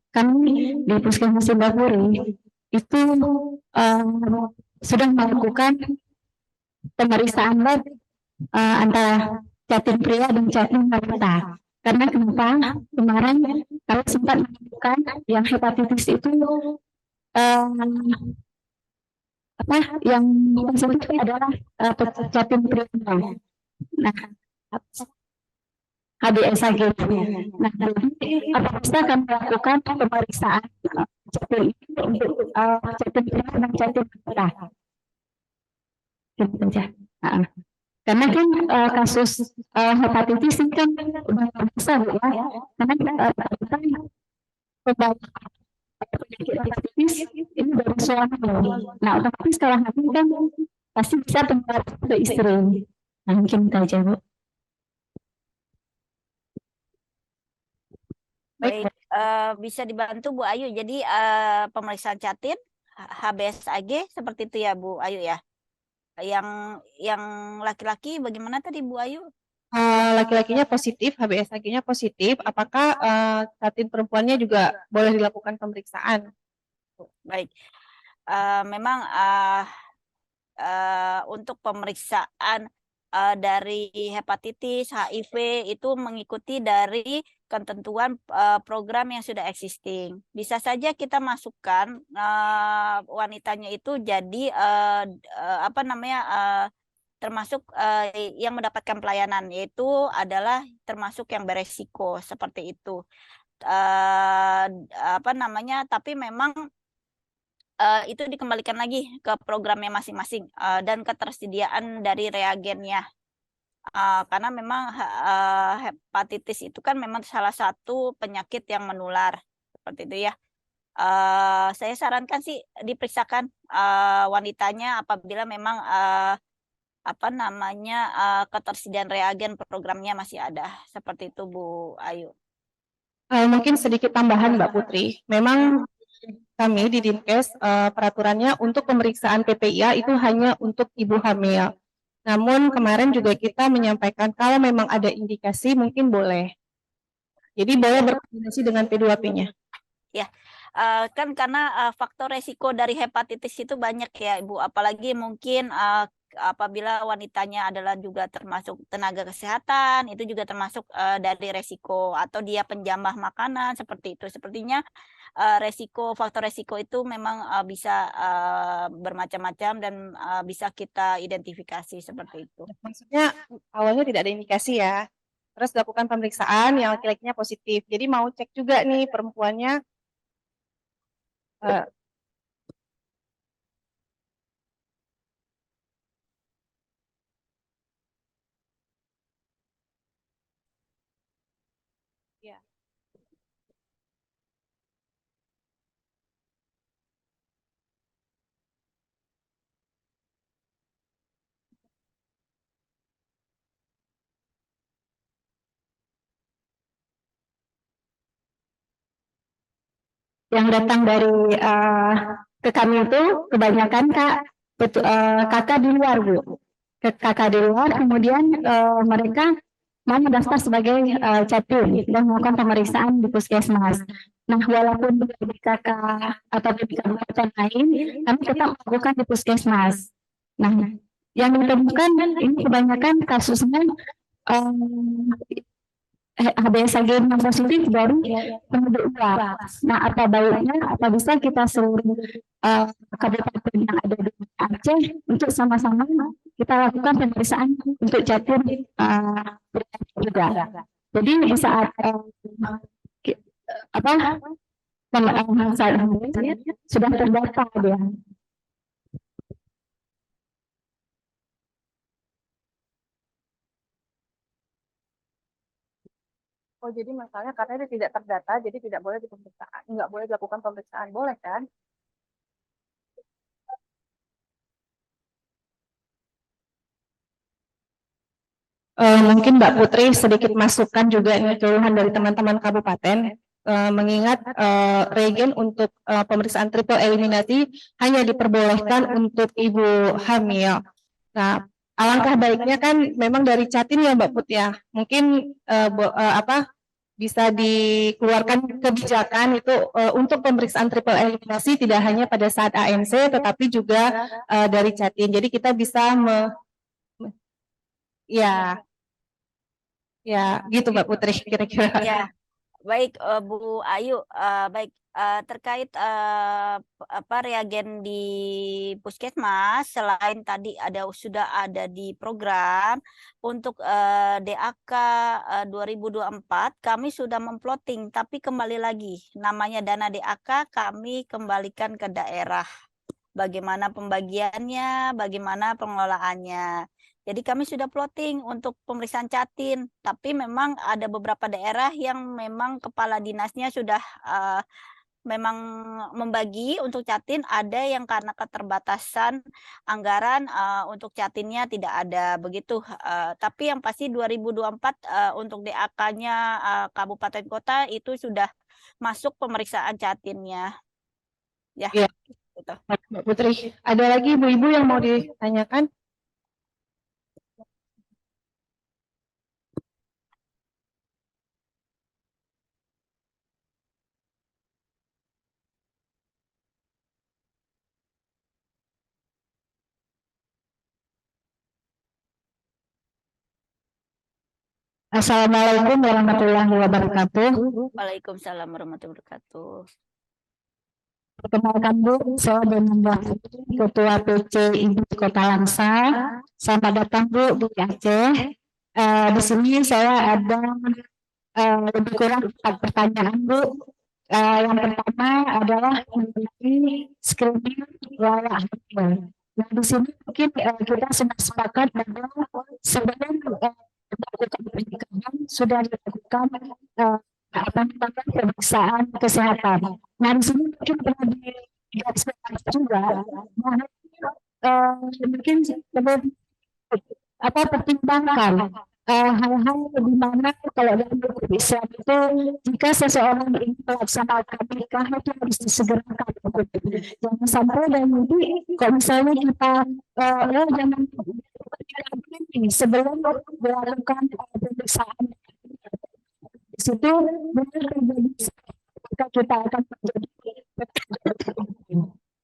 kami di Puskesmas Sindapuri itu sudah melakukan pemeriksaan lab antara Jatim pria dan Jatim wanita. Karena kenapa kemarin kalau sempat melakukan yang hepatitis itu apa yang positif adalah Jatim pria. Nah, HBsAg. Nah, apa bisa kami lakukan pemeriksaan Jatim untuk Jatim pria dan Jatim wanita? Gitu saja. Karena kan kasus hepatitis ini kan udah besar ya, karena penyakit hepatitis ini dari suami. Nah, otomatis kalau hamil kan pasti bisa penularan ke istri. Nah, mungkin itu aja Bu. Baik, bisa dibantu Bu Ayu. Jadi pemeriksaan Jatim, HBsAg seperti itu ya Bu Ayu ya. Yang laki-laki bagaimana tadi Bu Ayu? Laki-lakinya positif, HBsAg-nya positif. Apakah Jatim perempuannya juga boleh dilakukan pemeriksaan? Baik, memang untuk pemeriksaan dari hepatitis, HIV itu mengikuti dari ketentuan program yang sudah existing. Bisa saja kita masukkan wanitanya itu jadi apa namanya termasuk yang mendapatkan pelayanan, yaitu adalah termasuk yang beresiko seperti itu. Apa namanya? Tapi memang itu dikembalikan lagi ke programnya masing-masing dan ketersediaan dari reagennya. Karena memang hepatitis itu kan memang salah satu penyakit yang menular seperti itu ya. Saya sarankan sih diperiksakan wanitanya apabila memang ketersediaan reagen programnya masih ada. Seperti itu Bu Ayu. Mungkin sedikit tambahan Mbak Putri. Memang kami di Dinkes peraturannya untuk pemeriksaan PPIA itu hanya untuk ibu hamil. Namun kemarin juga kita menyampaikan kalau memang ada indikasi mungkin boleh. Jadi boleh berkombinasi dengan P2P-nya. Ya, kan karena faktor resiko dari hepatitis itu banyak ya Ibu, apalagi mungkin apabila wanitanya adalah juga termasuk tenaga kesehatan, itu juga termasuk dari resiko, atau dia penjamah makanan seperti itu. Sepertinya faktor resiko itu memang bisa bermacam-macam dan bisa kita identifikasi seperti itu. Maksudnya awalnya tidak ada indikasi ya. Terus dilakukan pemeriksaan yang laki-lakinya positif. Jadi mau cek juga nih perempuannya. Ya. Yang datang dari ke kami itu kebanyakan kakak di luar Bu, kakak di luar, kemudian mereka mau mendaftar sebagai capim dan melakukan pemeriksaan di puskesmas. Nah, walaupun di kakak atau di kabupaten lain, kami tetap melakukan di puskesmas. Nah, yang ditemukan ini kebanyakan kasusnya HBsAg yang positif dari penduduk luar. Nah, apa baiknya, apa bisa kita seluruh kabupaten yang ada di Aceh untuk sama-sama kita lakukan pemeriksaan untuk Jatim juga. Jadi di saat sudah terdaftar dia. Oh, jadi masalahnya karena dia tidak terdata, jadi tidak boleh dipemeriksaan, nggak boleh dilakukan pemeriksaan, boleh kan? Mungkin Mbak Putri sedikit masukan juga nih keluhan dari teman-teman kabupaten, mengingat regen untuk pemeriksaan triple eliminasi hanya diperbolehkan untuk ibu hamil. Nah, alangkah baiknya kan memang dari Catin ya Mbak Put ya, mungkin bisa dikeluarkan kebijakan itu untuk pemeriksaan triple eliminasi tidak hanya pada saat ANC tetapi juga dari Catin. Jadi kita bisa ya gitu Mbak Putri kira-kira. Ya, baik Bu Ayu, baik terkait reagen di puskesmas, selain tadi sudah ada di program untuk DAK 2024, kami sudah memploting, tapi kembali lagi namanya dana DAK kami kembalikan ke daerah. Bagaimana pembagiannya, bagaimana pengelolaannya. Jadi kami sudah plotting untuk pemeriksaan Catin, tapi memang ada beberapa daerah yang memang kepala dinasnya sudah memang membagi untuk Catin, ada yang karena keterbatasan anggaran untuk Catinnya tidak ada begitu. Tapi yang pasti 2024 untuk DAK-nya kabupaten kota itu sudah masuk pemeriksaan Catinnya. Ya. Iya. Gitu. Mbak Putri, ada lagi ibu-ibu yang mau ditanyakan? Assalamualaikum warahmatullahi wabarakatuh. Waalaikumsalam warahmatullahi wabarakatuh. Perkenalkan Bu, saya dengan Ketua PC Ibu Kota Langsa. Selamat datang Bu di Aceh. Di sini saya ada lebih kurang 4 pertanyaan Bu. Yang pertama adalah mengenai screening layak hamil. Nah, di sini mungkin kita sudah sepakat bahwa sebelum melakukan pernikahan sudah dilakukan pemeriksaan kesehatan. Nah, di sini mungkin perlu digarisbawahi juga bahwa mungkin sebelum pertimbangkan hal-hal di mana kalau dalam hukum Islam itu jika seseorang ingin melaksanakan nikah itu harus disegerakan. Jangan sampai dan nanti kalau misalnya kita jangan sebelum melakukan pemeriksaan di situ benar terjadi maka kita akan menjadi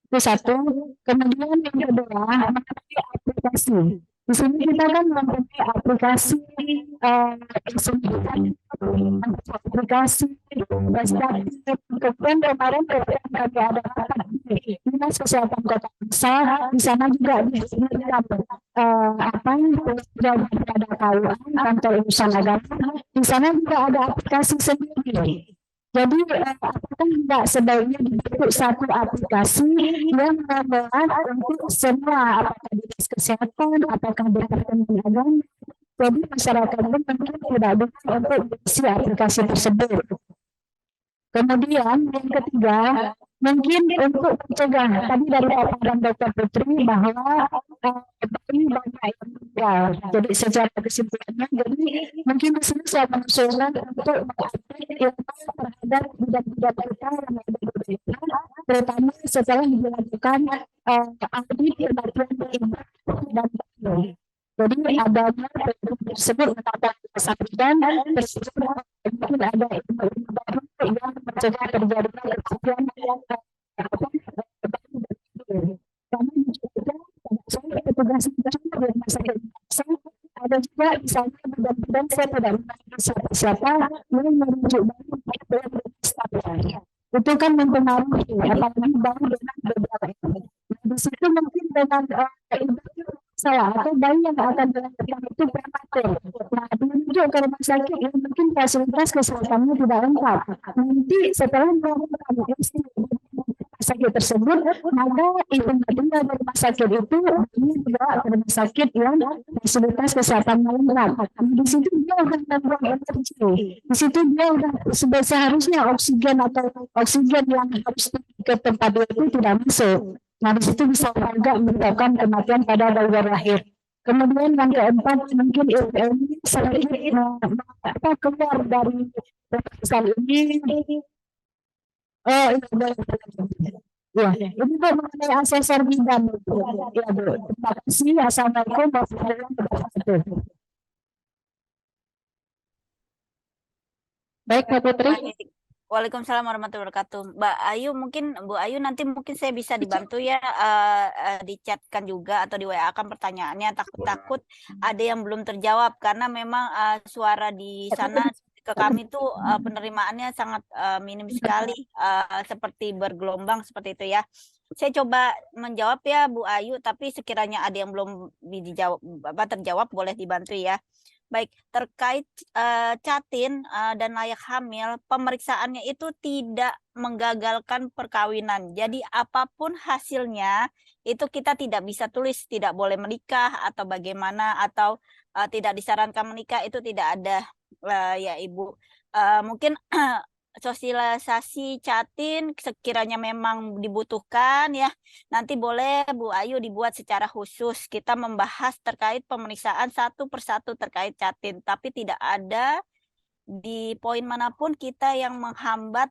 itu satu. Kemudian yang kedua mengenai aplikasi. Di sini kita kan mempunyai aplikasi aplikasi kemudian kemarin kami ada Dinas Kesehatan Kota Besar, di sana juga disediakan ada KUA kantor urusan agama, di sana juga ada aplikasi sendiri. Jadi apakah tidak sebaiknya dibentuk satu aplikasi yang memuat untuk semua, apakah dinas kesehatan, apakah departemen agama. Jadi masyarakat pun mungkin tidak bisa untuk mengisi aplikasi tersebut. Kemudian yang ketiga, mungkin untuk mencegah tadi dari paparan Dr. Putri bahwa banyak yang meninggal. Jadi secara kesimpulannya, jadi mungkin di sini saya mengusulkan untuk mengupdate ilmu terhadap bidang-bidang kita yang ada di Indonesia, terutama setelah dilakukan audit kematian ibadah dan bayi. Jadi adanya tersebut menambah kesakitan tersebut mungkin ada ilmu baru yang mencegah terjadinya kematian yang karena juga saya petugas di rumah sakit ada juga misalnya mudah-mudahan saya tidak mengenal siapa-siapa yang merujuk baru itu kan mempengaruhi apalagi baru dengan beberapa ini. Di situ mungkin dengan saya atau bayi yang akan dilahirkan itu prematur. Nah, menuju ke rumah sakit yang mungkin fasilitas kesehatannya tidak lengkap. Nanti setelah melakukan sakit tersebut, maka ibu tinggal di rumah sakit itu ini dibawa ke rumah sakit yang fasilitas kesehatan lengkap. Di situ dia akan membuang energi. Di situ dia sudah seharusnya oksigen atau oksigen yang harus ke tempat dia itu tidak masuk. Nah, di situ bisa agak menyebabkan kematian pada bayi lahir. Kemudian yang keempat mungkin ilmu sedikit keluar dari pasal ini. Oh, ya, ini mengenai asesor bidan. Ya, Bu. Terima kasih. Assalamualaikum warahmatullahi wabarakatuh. Baik, Mbak Putri. Waalaikumsalam warahmatullahi wabarakatuh. Mbak Ayu, mungkin Bu Ayu nanti mungkin saya bisa dibantu ya dicatkan juga atau di WA kan pertanyaannya, takut-takut ada yang belum terjawab karena memang suara di sana ke kami tuh penerimaannya sangat minim sekali, seperti bergelombang seperti itu ya. Saya coba menjawab ya Bu Ayu, tapi sekiranya ada yang belum terjawab boleh dibantu ya. Baik, terkait catin dan layak hamil, pemeriksaannya itu tidak menggagalkan perkawinan. Jadi apapun hasilnya, itu kita tidak bisa tulis tidak boleh menikah atau bagaimana, atau tidak disarankan menikah, itu tidak ada ya Ibu. Mungkin sosialisasi catin sekiranya memang dibutuhkan ya, nanti boleh Bu Ayu dibuat secara khusus kita membahas terkait pemeriksaan satu persatu terkait catin, tapi tidak ada di poin manapun kita yang menghambat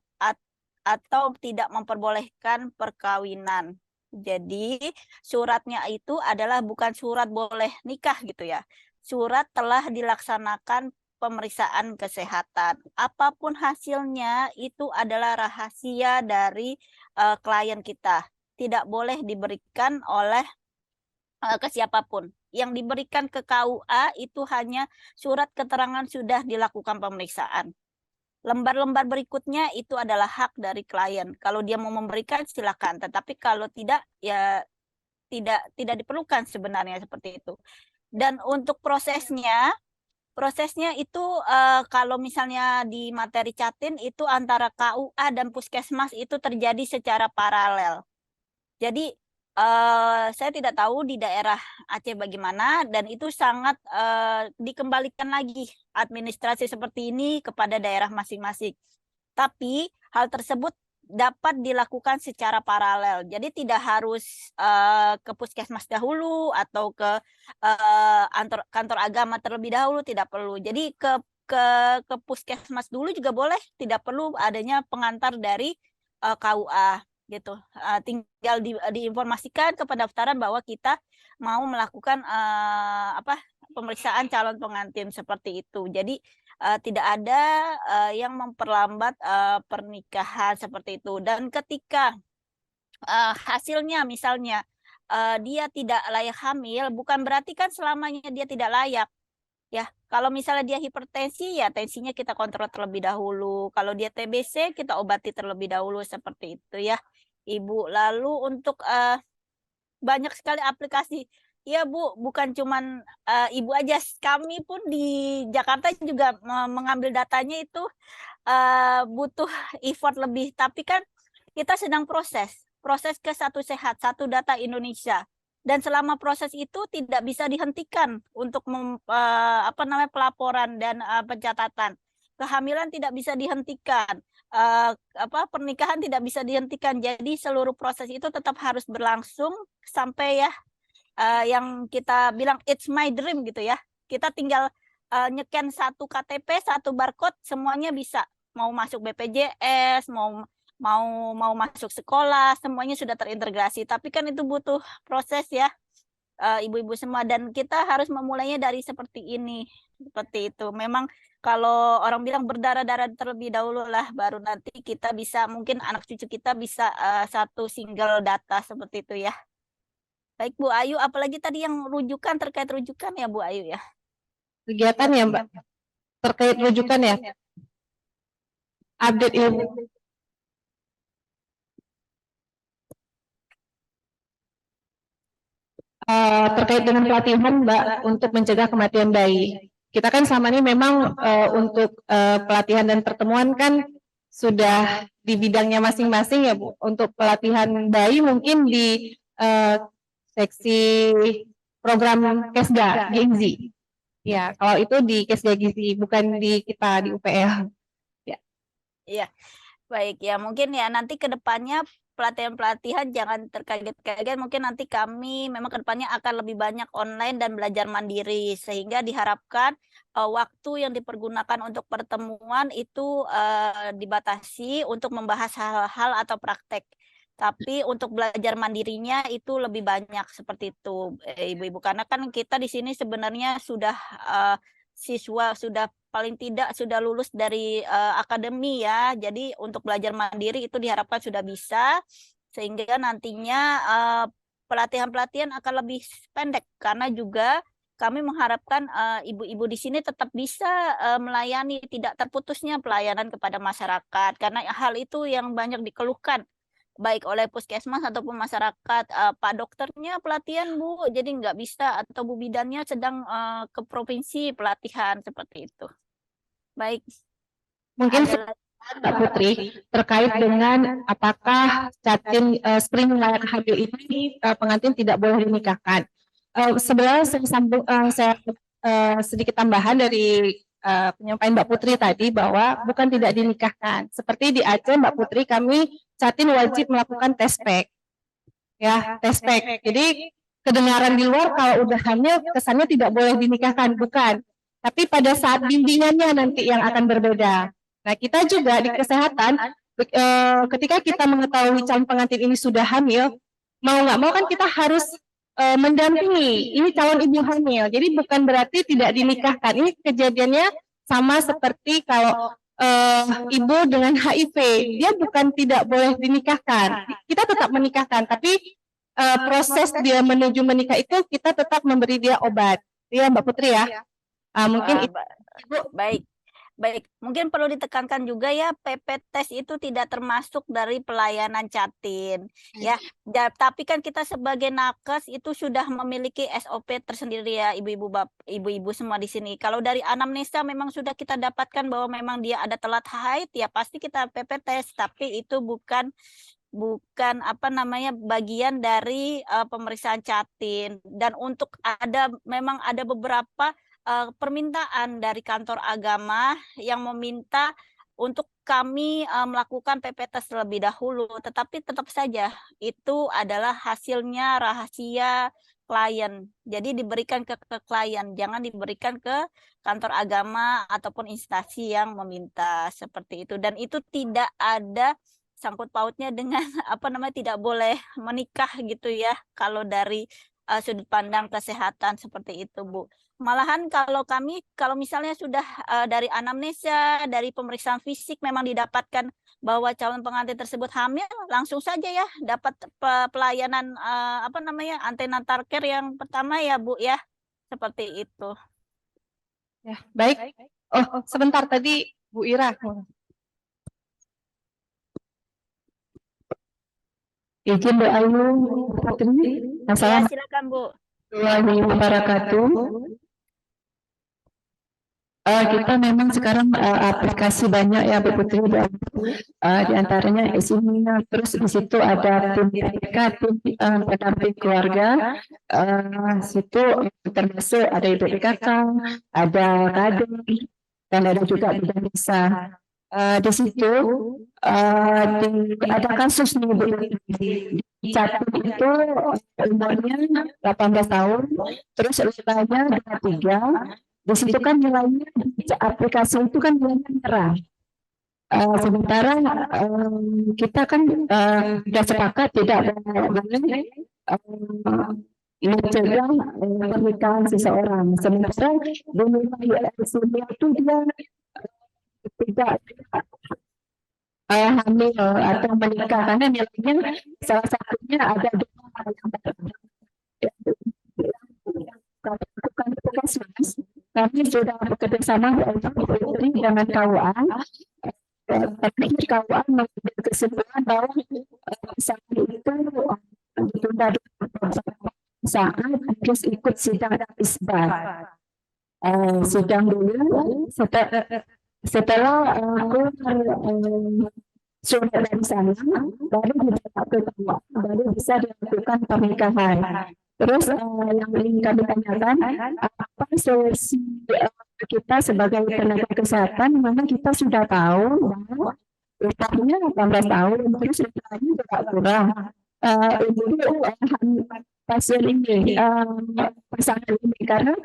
atau tidak memperbolehkan perkawinan. Jadi suratnya itu adalah bukan surat boleh nikah gitu ya, surat telah dilaksanakan pemeriksaan kesehatan. Apapun hasilnya itu adalah rahasia dari klien kita. Tidak boleh diberikan oleh ke siapapun. Yang diberikan ke KUA itu hanya surat keterangan sudah dilakukan pemeriksaan. Lembar-lembar berikutnya itu adalah hak dari klien. Kalau dia mau memberikan silakan, tetapi kalau tidak ya tidak diperlukan sebenarnya seperti itu. Dan untuk prosesnya itu kalau misalnya di materi catin itu antara KUA dan Puskesmas itu terjadi secara paralel. Jadi saya tidak tahu di daerah Aceh bagaimana, dan itu sangat dikembalikan lagi administrasi seperti ini kepada daerah masing-masing. Tapi hal tersebut dapat dilakukan secara paralel. Jadi tidak harus ke puskesmas dahulu atau ke kantor agama terlebih dahulu, tidak perlu. Jadi ke puskesmas dulu juga boleh, tidak perlu adanya pengantar dari KUA gitu. Tinggal diinformasikan ke pendaftaran bahwa kita mau melakukan pemeriksaan calon pengantin seperti itu. Jadi tidak ada yang memperlambat pernikahan seperti itu. Dan ketika hasilnya misalnya dia tidak layak hamil, bukan berarti kan selamanya dia tidak layak. Ya, kalau misalnya dia hipertensi, ya tensinya kita kontrol terlebih dahulu. Kalau dia TBC, kita obati terlebih dahulu seperti itu ya, Ibu. Lalu untuk banyak sekali aplikasi. Ya Bu, bukan cuman Ibu aja, kami pun di Jakarta juga mengambil datanya itu butuh effort lebih. Tapi kan kita sedang proses ke Satu Sehat, Satu Data Indonesia. Dan selama proses itu tidak bisa dihentikan untuk pelaporan dan pencatatan. Kehamilan tidak bisa dihentikan, pernikahan tidak bisa dihentikan. Jadi seluruh proses itu tetap harus berlangsung sampai ya yang kita bilang it's my dream gitu ya. Kita tinggal nyeken satu KTP, satu barcode, semuanya bisa. Mau masuk BPJS, mau masuk sekolah, semuanya sudah terintegrasi. Tapi kan itu butuh proses ya, ibu-ibu semua. Dan kita harus memulainya dari seperti ini, seperti itu. Memang kalau orang bilang berdarah-darah terlebih dahulu lah, baru nanti kita bisa, mungkin anak cucu kita bisa satu single data seperti itu ya. Baik Bu Ayu, apalagi tadi yang rujukan, terkait rujukan ya Bu Ayu ya. Kegiatan ya Mbak, terkait rujukan ya. Update ilmu. Terkait dengan pelatihan Mbak untuk mencegah kematian bayi. Kita kan selama ini memang untuk pelatihan dan pertemuan kan sudah di bidangnya masing-masing ya Bu. Untuk pelatihan bayi mungkin di seksi program Kesga Gizi. Ya, kalau itu di Kesga Gizi, bukan di kita di UPL. Ya. Iya, baik ya, mungkin ya nanti ke depannya pelatihan-pelatihan jangan terkaget-kaget, mungkin nanti kami memang ke depannya akan lebih banyak online dan belajar mandiri, sehingga diharapkan waktu yang dipergunakan untuk pertemuan itu dibatasi untuk membahas hal-hal atau praktek. Tapi untuk belajar mandirinya itu lebih banyak seperti itu, Ibu-ibu. Karena kan kita di sini sebenarnya sudah siswa sudah paling tidak sudah lulus dari akademi ya. Jadi untuk belajar mandiri itu diharapkan sudah bisa, sehingga nantinya pelatihan-pelatihan akan lebih pendek, karena juga kami mengharapkan ibu-ibu di sini tetap bisa melayani, tidak terputusnya pelayanan kepada masyarakat, karena hal itu yang banyak dikeluhkan baik oleh puskesmas ataupun masyarakat. Pak dokternya pelatihan Bu, jadi nggak bisa, atau Bu bidannya sedang ke provinsi pelatihan seperti itu. Baik, Mungkin ada Mbak Putri terkait dengan apakah Catin screening layak hamil ini pengantin tidak boleh dinikahkan. Sebenarnya saya sedikit tambahan dari penyampaian Mbak Putri tadi bahwa bukan tidak dinikahkan. Seperti di Aceh Mbak Putri, kami Catin wajib melakukan tes pack. Ya, tes pack. Jadi kedengaran di luar kalau udah hamil kesannya tidak boleh dinikahkan, bukan. Tapi pada saat bimbingannya nanti yang akan berbeda. Nah, kita juga di kesehatan ketika kita mengetahui calon pengantin ini sudah hamil, mau nggak mau kan kita harus mendampingi ini calon ibu hamil. Jadi bukan berarti tidak dinikahkan. Ini kejadiannya sama seperti kalau ibu dengan HIV, dia bukan tidak boleh dinikahkan. Kita tetap menikahkan, tapi proses dia menuju menikah itu kita tetap memberi dia obat. Iya Mbak Putri ya. Mungkin Ibu. Baik, mungkin perlu ditekankan juga ya, PP tes itu tidak termasuk dari pelayanan Catin ya. Tapi kan kita sebagai nakes itu sudah memiliki SOP tersendiri ya, ibu-ibu semua di sini. Kalau dari anamnesa memang sudah kita dapatkan bahwa memang dia ada telat haid, ya pasti kita PP tes, tapi itu bukan bagian dari pemeriksaan Catin. Dan untuk memang ada beberapa permintaan dari kantor agama yang meminta untuk kami melakukan PPT terlebih dahulu, tetapi tetap saja itu adalah hasilnya rahasia klien. Jadi diberikan ke klien, jangan diberikan ke kantor agama ataupun instansi yang meminta seperti itu. Dan itu tidak ada sangkut pautnya dengan apa namanya tidak boleh menikah gitu ya. Kalau dari sudut pandang kesehatan seperti itu, Bu. Malahan kalau kami, kalau misalnya sudah dari anamnesa, dari pemeriksaan fisik memang didapatkan bahwa calon pengantin tersebut hamil, langsung saja ya dapat pelayanan apa namanya antenatal care yang pertama ya Bu ya, seperti itu. Ya, baik. Oh, sebentar tadi Bu Ira. Izin doa dulu. Ya, Assalamualaikum silakan Bu. warahmatullahi wabarakatuh. Kita memang sekarang aplikasi banyak ya Bu Putri, di antaranya Esimina, terus di situ ada tim PPK, tim pendamping keluarga, situ termasuk ada ibu PKK, ada kader, dan ada juga bidang desa. Di situ ada kasus nih Bu, di Catur itu umurnya 18 tahun, terus usianya 23. Di situ kan nilainya di aplikasi itu kan nilainya merah. Sementara kita kan sudah sepakat tidak boleh mencegah pernikahan seseorang. Sementara di nilai Islamia itu dia tidak hamil atau menikah karena nilainya salah satunya ada dua yang bukan puskesmas. Kami sudah bekerja sama dengan KUA. Tapi KUA mengambil kesimpulan bahwa pasangan itu ditunda saat harus ikut sidang isbat. Sidang dulu setelah surat dari sana baru dibawa ke KUA, baru bisa dilakukan pernikahan. Terus yang ingin kami tanyakan, apa solusi kita sebagai tenaga kesehatan, mana kita sudah tahu bahwa usianya 18 tahun, terus usianya juga kurang. Untuk pasien ini, pasangan ini, karena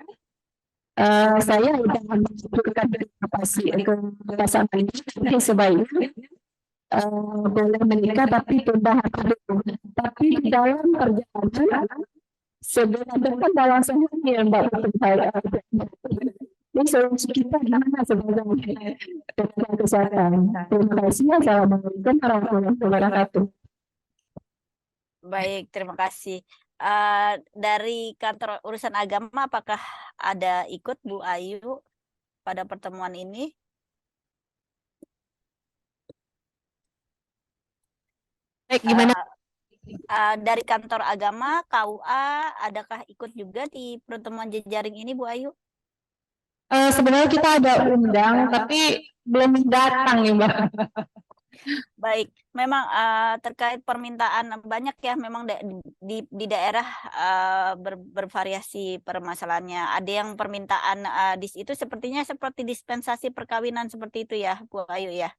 saya sudah menunjukkan ke pasangan ini sebaiknya boleh menikah tapi tunda dulu. Tapi di dalam perjalanan sebenarnya kan dalam sehari yang Mbak Putri, ini solusi kita gimana sebagai tenaga kesehatan? Terima kasih. Assalamualaikum warahmatullahi wabarakatuh. Baik, terima kasih. Dari kantor urusan agama, apakah ada ikut Bu Ayu pada pertemuan ini? Baik, gimana? Dari kantor agama, KUA, adakah ikut juga di pertemuan jejaring ini, Bu Ayu? Sebenarnya kita ada undang, tapi belum datang nih Mbak. Baik, memang terkait permintaan banyak ya, memang di daerah bervariasi permasalahannya. Ada yang permintaan di situ sepertinya seperti dispensasi perkawinan seperti itu ya, Bu Ayu ya,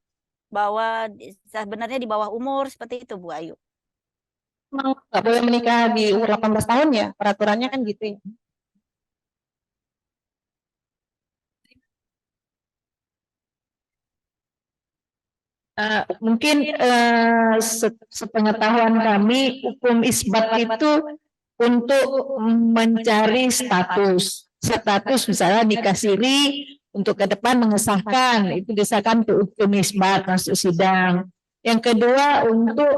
bahwa sebenarnya di bawah umur seperti itu, Bu Ayu. Nggak boleh menikah di umur 18 tahun ya, peraturannya kan gitu ya. Mungkin sepengetahuan kami hukum isbat itu untuk mencari status misalnya nikah siri untuk ke depan mengesahkan itu disahkan ke hukum isbat masuk sidang. Yang kedua untuk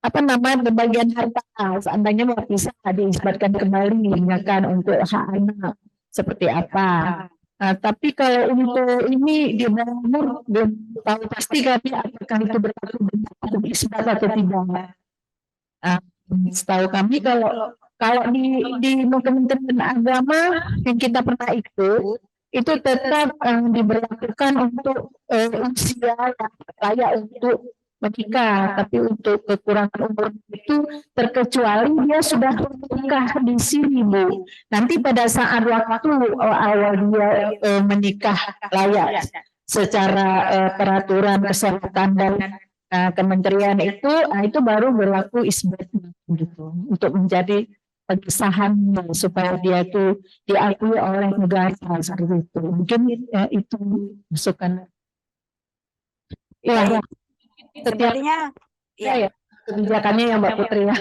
pembagian harta seandainya mau bisa diisbatkan kembali ya kan untuk hak anak seperti apa. Tapi kalau untuk ini di bawah umur belum tahu pasti kami apakah itu berlaku untuk isbat atau tidak. Setahu kami kalau di Kementerian Agama yang kita pernah ikut itu tetap diberlakukan untuk usia yang layak untuk menikah, tapi untuk kekurangan umur itu terkecuali dia sudah menikah di sini Bu. Nanti pada saat waktu awal dia menikah layak secara peraturan kesehatan dan kementerian itu baru berlaku isbat gitu untuk menjadi pengesahan supaya dia itu diakui oleh negara seperti itu. Mungkin itu masukan. Ya, Baik. setiap Sepertinya ya kebijakannya ya Mbak Putri ya.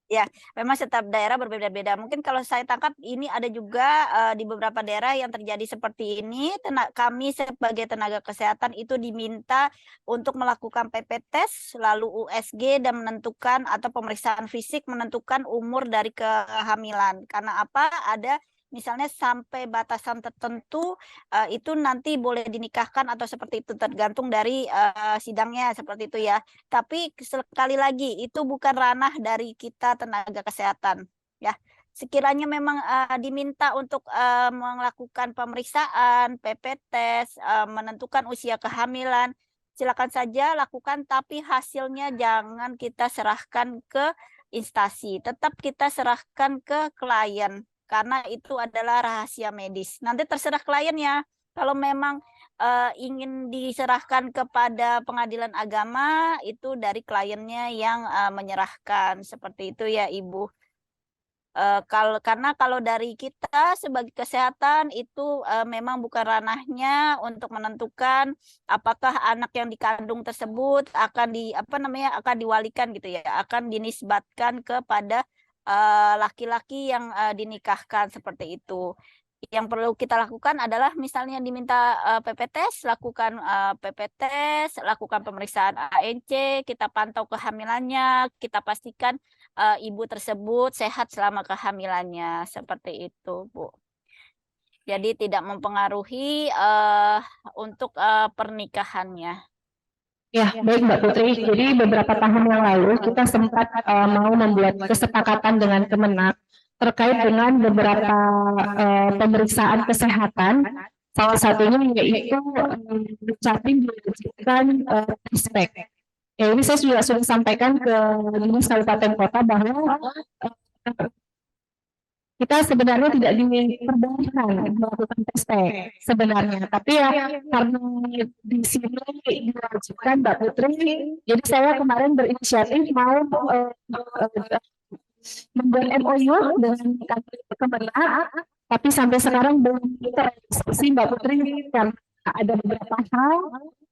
ya, memang setiap daerah berbeda-beda. Mungkin kalau saya tangkap ini ada juga di beberapa daerah yang terjadi seperti ini. Kami sebagai tenaga kesehatan itu diminta untuk melakukan PP test, lalu USG dan menentukan atau pemeriksaan fisik menentukan umur dari kehamilan. Karena apa? Ada misalnya sampai batasan tertentu itu nanti boleh dinikahkan atau seperti itu tergantung dari sidangnya seperti itu ya. Tapi sekali lagi itu bukan ranah dari kita tenaga kesehatan ya. Sekiranya memang diminta untuk melakukan pemeriksaan, PP test, menentukan usia kehamilan, silakan saja lakukan, tapi hasilnya jangan kita serahkan ke instansi, tetap kita serahkan ke klien karena itu adalah rahasia medis. Nanti terserah kliennya. Kalau memang ingin diserahkan kepada pengadilan agama, itu dari kliennya yang menyerahkan. Seperti itu ya Ibu. Karena kalau dari kita sebagai kesehatan itu memang bukan ranahnya untuk menentukan apakah anak yang dikandung tersebut akan akan diwalikan gitu ya, akan dinisbatkan kepada laki-laki yang dinikahkan seperti itu. Yang perlu kita lakukan adalah misalnya diminta PP test, lakukan PP test, lakukan pemeriksaan ANC, kita pantau kehamilannya, kita pastikan ibu tersebut sehat selama kehamilannya, seperti itu, Bu. Jadi tidak mempengaruhi untuk pernikahannya. Ya, baik Mbak Putri. Jadi beberapa tahun yang lalu kita sempat mau membuat kesepakatan dengan Kemenak terkait dengan beberapa pemeriksaan kesehatan. Salah satunya yaitu Capim diwajibkan respek. Ya, ini saya sudah sampaikan ke Dinas Kabupaten Kota bahwa kita sebenarnya tidak diperbolehkan melakukan tes sebenarnya, tapi ya karena di sini diwajibkan Mbak Putri, jadi saya kemarin berinisiatif mau membuat MOU dengan Kemenak, tapi sampai sekarang belum terrealisasi Mbak Putri karena ada beberapa hal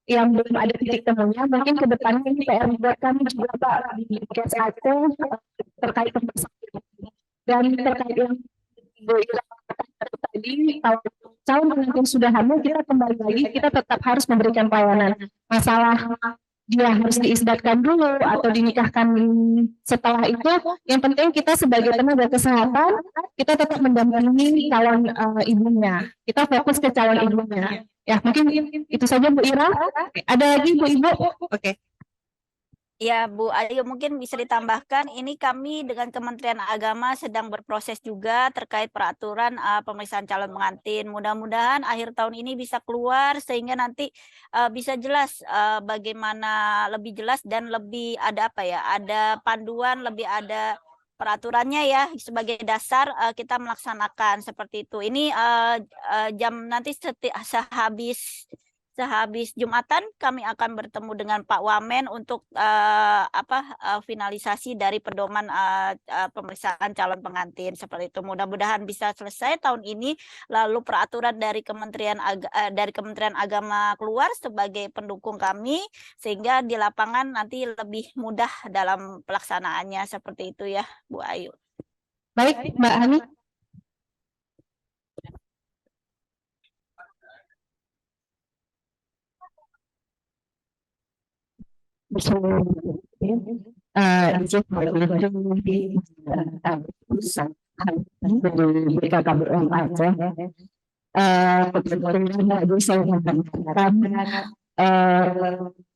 yang belum ada titik temunya. Mungkin ke depannya ini PR buat kami juga Pak di KSAC terkait pemeriksaan. Dan terkait yang Ibu Ira katakan tadi, kalau calon pengantin sudah hamil, kita kembali lagi, kita tetap harus memberikan pelayanan. Masalah dia harus diisbatkan dulu atau dinikahkan setelah itu, yang penting kita sebagai tenaga kesehatan, kita tetap mendampingi calon ibunya. Kita fokus ke calon ibunya. Ya, mungkin itu saja Bu Ira. Ada lagi Bu Ibu? Oke. Ya Bu Ayu, mungkin bisa ditambahkan, ini kami dengan Kementerian Agama sedang berproses juga terkait peraturan pemeriksaan calon pengantin. Mudah-mudahan akhir tahun ini bisa keluar sehingga nanti bisa jelas bagaimana lebih jelas dan lebih ada ada panduan, lebih ada peraturannya ya sebagai dasar kita melaksanakan seperti itu. Ini jam nanti sehabis Jumatan kami akan bertemu dengan Pak Wamen untuk finalisasi dari pedoman pemeriksaan calon pengantin seperti itu. Mudah-mudahan bisa selesai tahun ini, lalu peraturan dari Kementerian Agama keluar sebagai pendukung kami sehingga di lapangan nanti lebih mudah dalam pelaksanaannya seperti itu ya Bu Ayu. Baik Mbak Hani.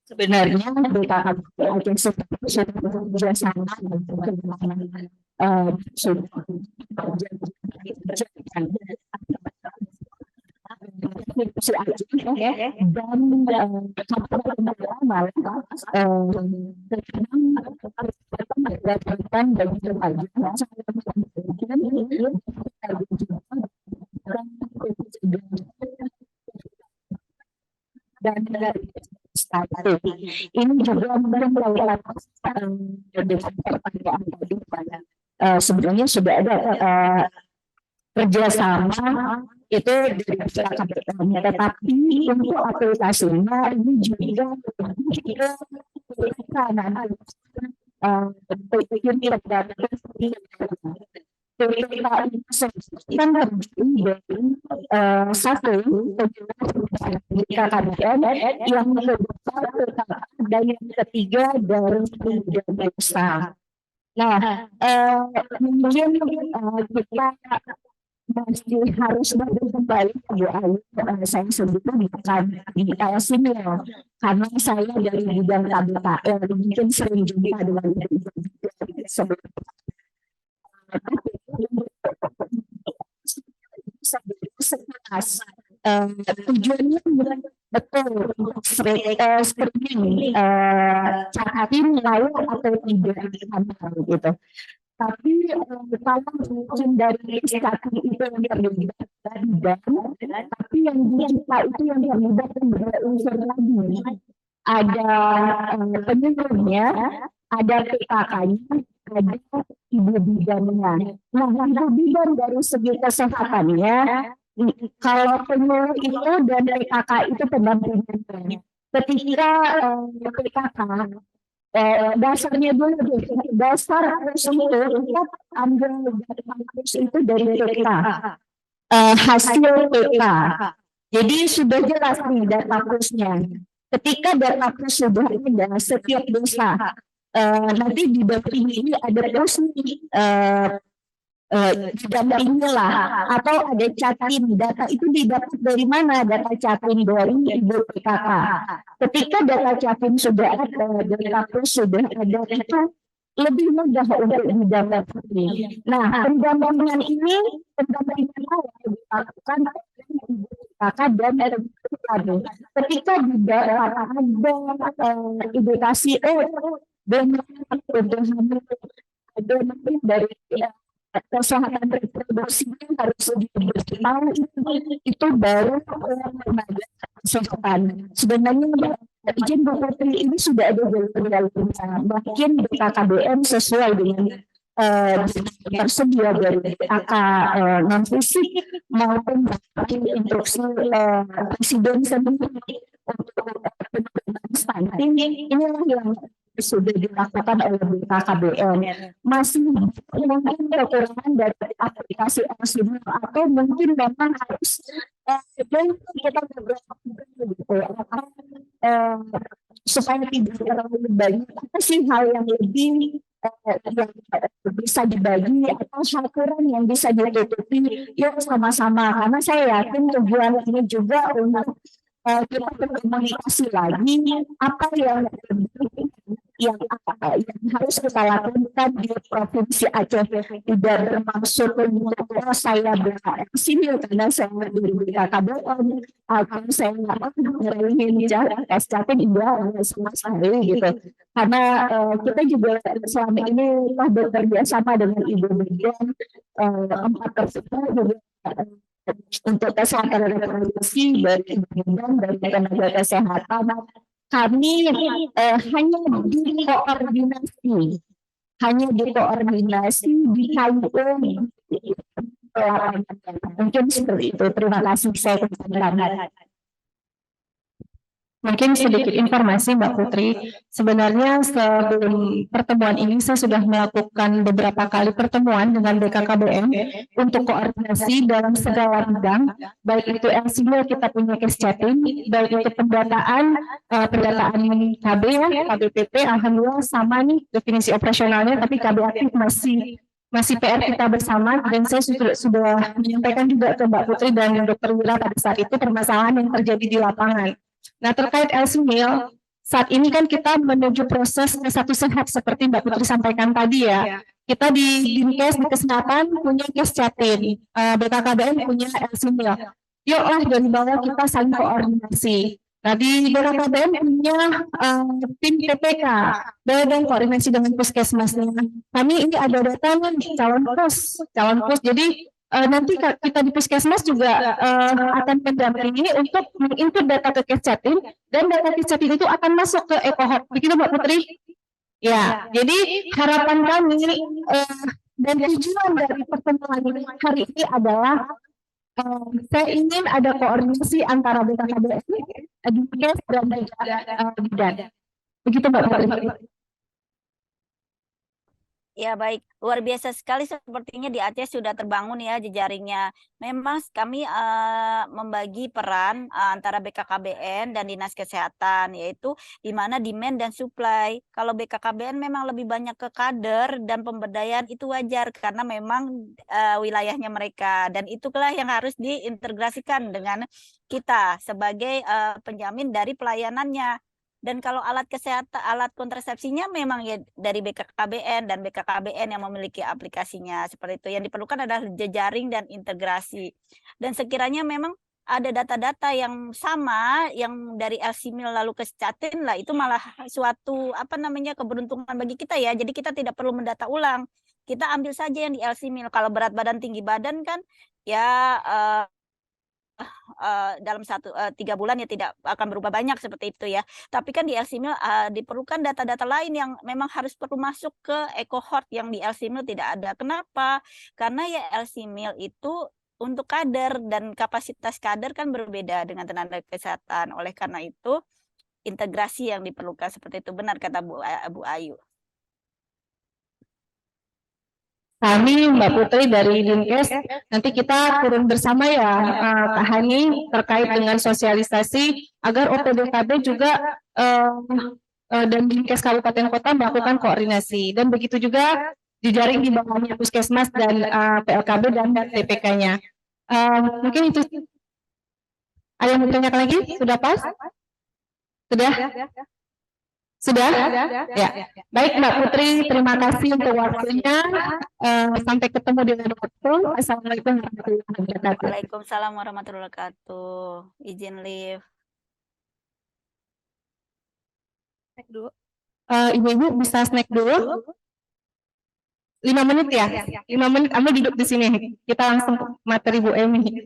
Sebenarnya BKKBN Aceh sudah bekerja sama dan satu. Ini juga berkaitan dengan pertanyaan tadi pada sebenarnya sudah ada kerjasama itu dari pihak KBM, tetapi untuk aplikasinya ini juga kan terdiri dari satu KKBN, yang kedua dan yang ketiga dari desa. Nah, mungkin kita masih harus kembali Bu Ayu, saya sebutkan bukan di sini ya, karena saya dari bidang KBKL mungkin sering jumpa dengan sebelum tujuannya betul screening cakatin lalu atau tidak gitu. Tapi kalau mungkin dari SKP itu yang terlibat dan tapi yang kita itu yang terlibat unsur lagi ada penyuluhnya, ada PKK-nya, ada ibu bidannya. Nah, ibu bidan dari segi kesehatannya, kalau penyuluh itu dan PKK itu pendampingannya. Ketika PKK dasarnya dulu, dasar kurs itu kita ambil kurs itu dari PK, hasil PK. Jadi sudah jelas nih data kursnya. Ketika data kurs sudah ada setiap desa, nanti didampingi ini ada kurs didampingi lah, atau ada catin. Data itu didapat dari mana? Data catin dari ibu PKK. Ketika data catin sudah ada, data kurs sudah ada, itu lebih mudah untuk didapati. Nah, pendampingan ini dilakukan PKK dan ketika tidak ada edukasi benar ada dari kesehatan reproduksi harus diberitahu itu baru kesehatan. Sebenarnya izin Bu Putri ini sudah ada jalur-jalurnya, bahkan BKKBN sesuai dengan tersedia dari BK non fisik maupun instruksi presiden sendiri untuk penurunan stunting. Inilah yang sudah dilakukan oleh BKKBN. Masih mungkin kekurangan dari aplikasi LCD atau mungkin memang harus kita beberapa supaya tidak terlalu banyak apa sih hal yang lebih yang bisa dibagi atau hal kurang yang bisa ditutupi yuk sama-sama, karena saya yakin tujuan ini juga untuk kita berkomunikasi lagi apa yang harus kita lakukan di Provinsi Aceh. Tidak bermaksud untuk saya sini karena saya dari BKKBN atau saya ngerahin SKP juga sama sekali gitu, karena kita juga selama ini telah bekerja sama dengan Ibu Bidan 4 tersebut juga untuk kesehatan reproduksi dari Bidan dan tenaga kesehatan. Kami hanya dikoordinasi di KUU. Mungkin seperti itu. Terima kasih, saya kembali. Mungkin sedikit informasi Mbak Putri, sebenarnya sebelum pertemuan ini saya sudah melakukan beberapa kali pertemuan dengan BKKBN untuk koordinasi dalam segala bidang, baik itu LCD kita punya case chatting, baik itu pendataan KB ya, KBPP, alhamdulillah sama nih definisi operasionalnya, tapi KB aktif masih PR kita bersama, dan saya sudah menyampaikan juga ke Mbak Putri dan Dr. Wira pada saat itu permasalahan yang terjadi di lapangan. Nah, terkait LCMIL, saat ini kan kita menuju proses satu sehat seperti Mbak Putri sampaikan tadi ya. Kita di Dinkes di kesehatan punya case chatin, BKKBN punya LCMIL. Yuklah dari bawah kita saling koordinasi. Nah, di BKKBN punya tim PPK, dan koordinasi dengan puskesmasnya. Kami ini ada data nih calon pos. Jadi nanti kita di Puskesmas juga akan mendampingi untuk menginput data ke Kescatin, dan data Kescatin itu akan masuk ke EcoHot. Begitu Mbak Putri? Ya, jadi harapan kami dan tujuan dari pertemuan hari ini adalah saya ingin ada koordinasi antara BKKBN, Dinkes, dan juga Bidan. Begitu Mbak Putri. Ya baik, luar biasa sekali sepertinya di Aceh sudah terbangun ya jejaringnya. Memang kami membagi peran antara BKKBN dan Dinas Kesehatan, yaitu di mana demand dan supply. Kalau BKKBN memang lebih banyak ke kader dan pemberdayaan, itu wajar karena memang wilayahnya mereka, dan itulah yang harus diintegrasikan dengan kita sebagai penjamin dari pelayanannya. Dan kalau alat kesehatan, alat kontrasepsinya memang ya dari BKKBN, dan BKKBN yang memiliki aplikasinya seperti itu. Yang diperlukan adalah jejaring dan integrasi. Dan sekiranya memang ada data-data yang sama, yang dari LC-Mil lalu ke Kescatin lah, itu malah suatu keberuntungan bagi kita ya. Jadi kita tidak perlu mendata ulang. Kita ambil saja yang di LC-Mil. Kalau berat badan tinggi badan kan ya dalam 3 bulan ya tidak akan berubah banyak seperti itu ya. Tapi kan di LC-Mil diperlukan data-data lain yang memang harus perlu masuk ke EcoHot yang di LC-Mil tidak ada. Kenapa? Karena ya LC-Mil itu untuk kader, dan kapasitas kader kan berbeda dengan tenaga kesehatan. Oleh karena itu integrasi yang diperlukan seperti itu. Benar kata Bu Ayu. Kami Mbak Putri dari Dinkes, nanti kita turun bersama ya Kak Hani terkait dengan sosialisasi agar OPDKB juga dan Dinkes Kabupaten Kota melakukan koordinasi, dan begitu juga jejaring di bawahnya Puskesmas dan PLKB dan TPK-nya. Mungkin itu. Ada yang mau ditanyakan lagi? Sudah pas? Sudah? Sudah? Ya. Baik Mbak Putri, terima kasih untuk waktunya. Sampai ketemu di lain waktu. Assalamualaikum warahmatullahi wabarakatuh. Waalaikumsalam warahmatullahi wabarakatuh. Izin live. Snack dulu. Ibu-ibu bisa snack dulu. 5 menit ya? 5 menit, kamu duduk di sini. Kita langsung materi Bu Emi.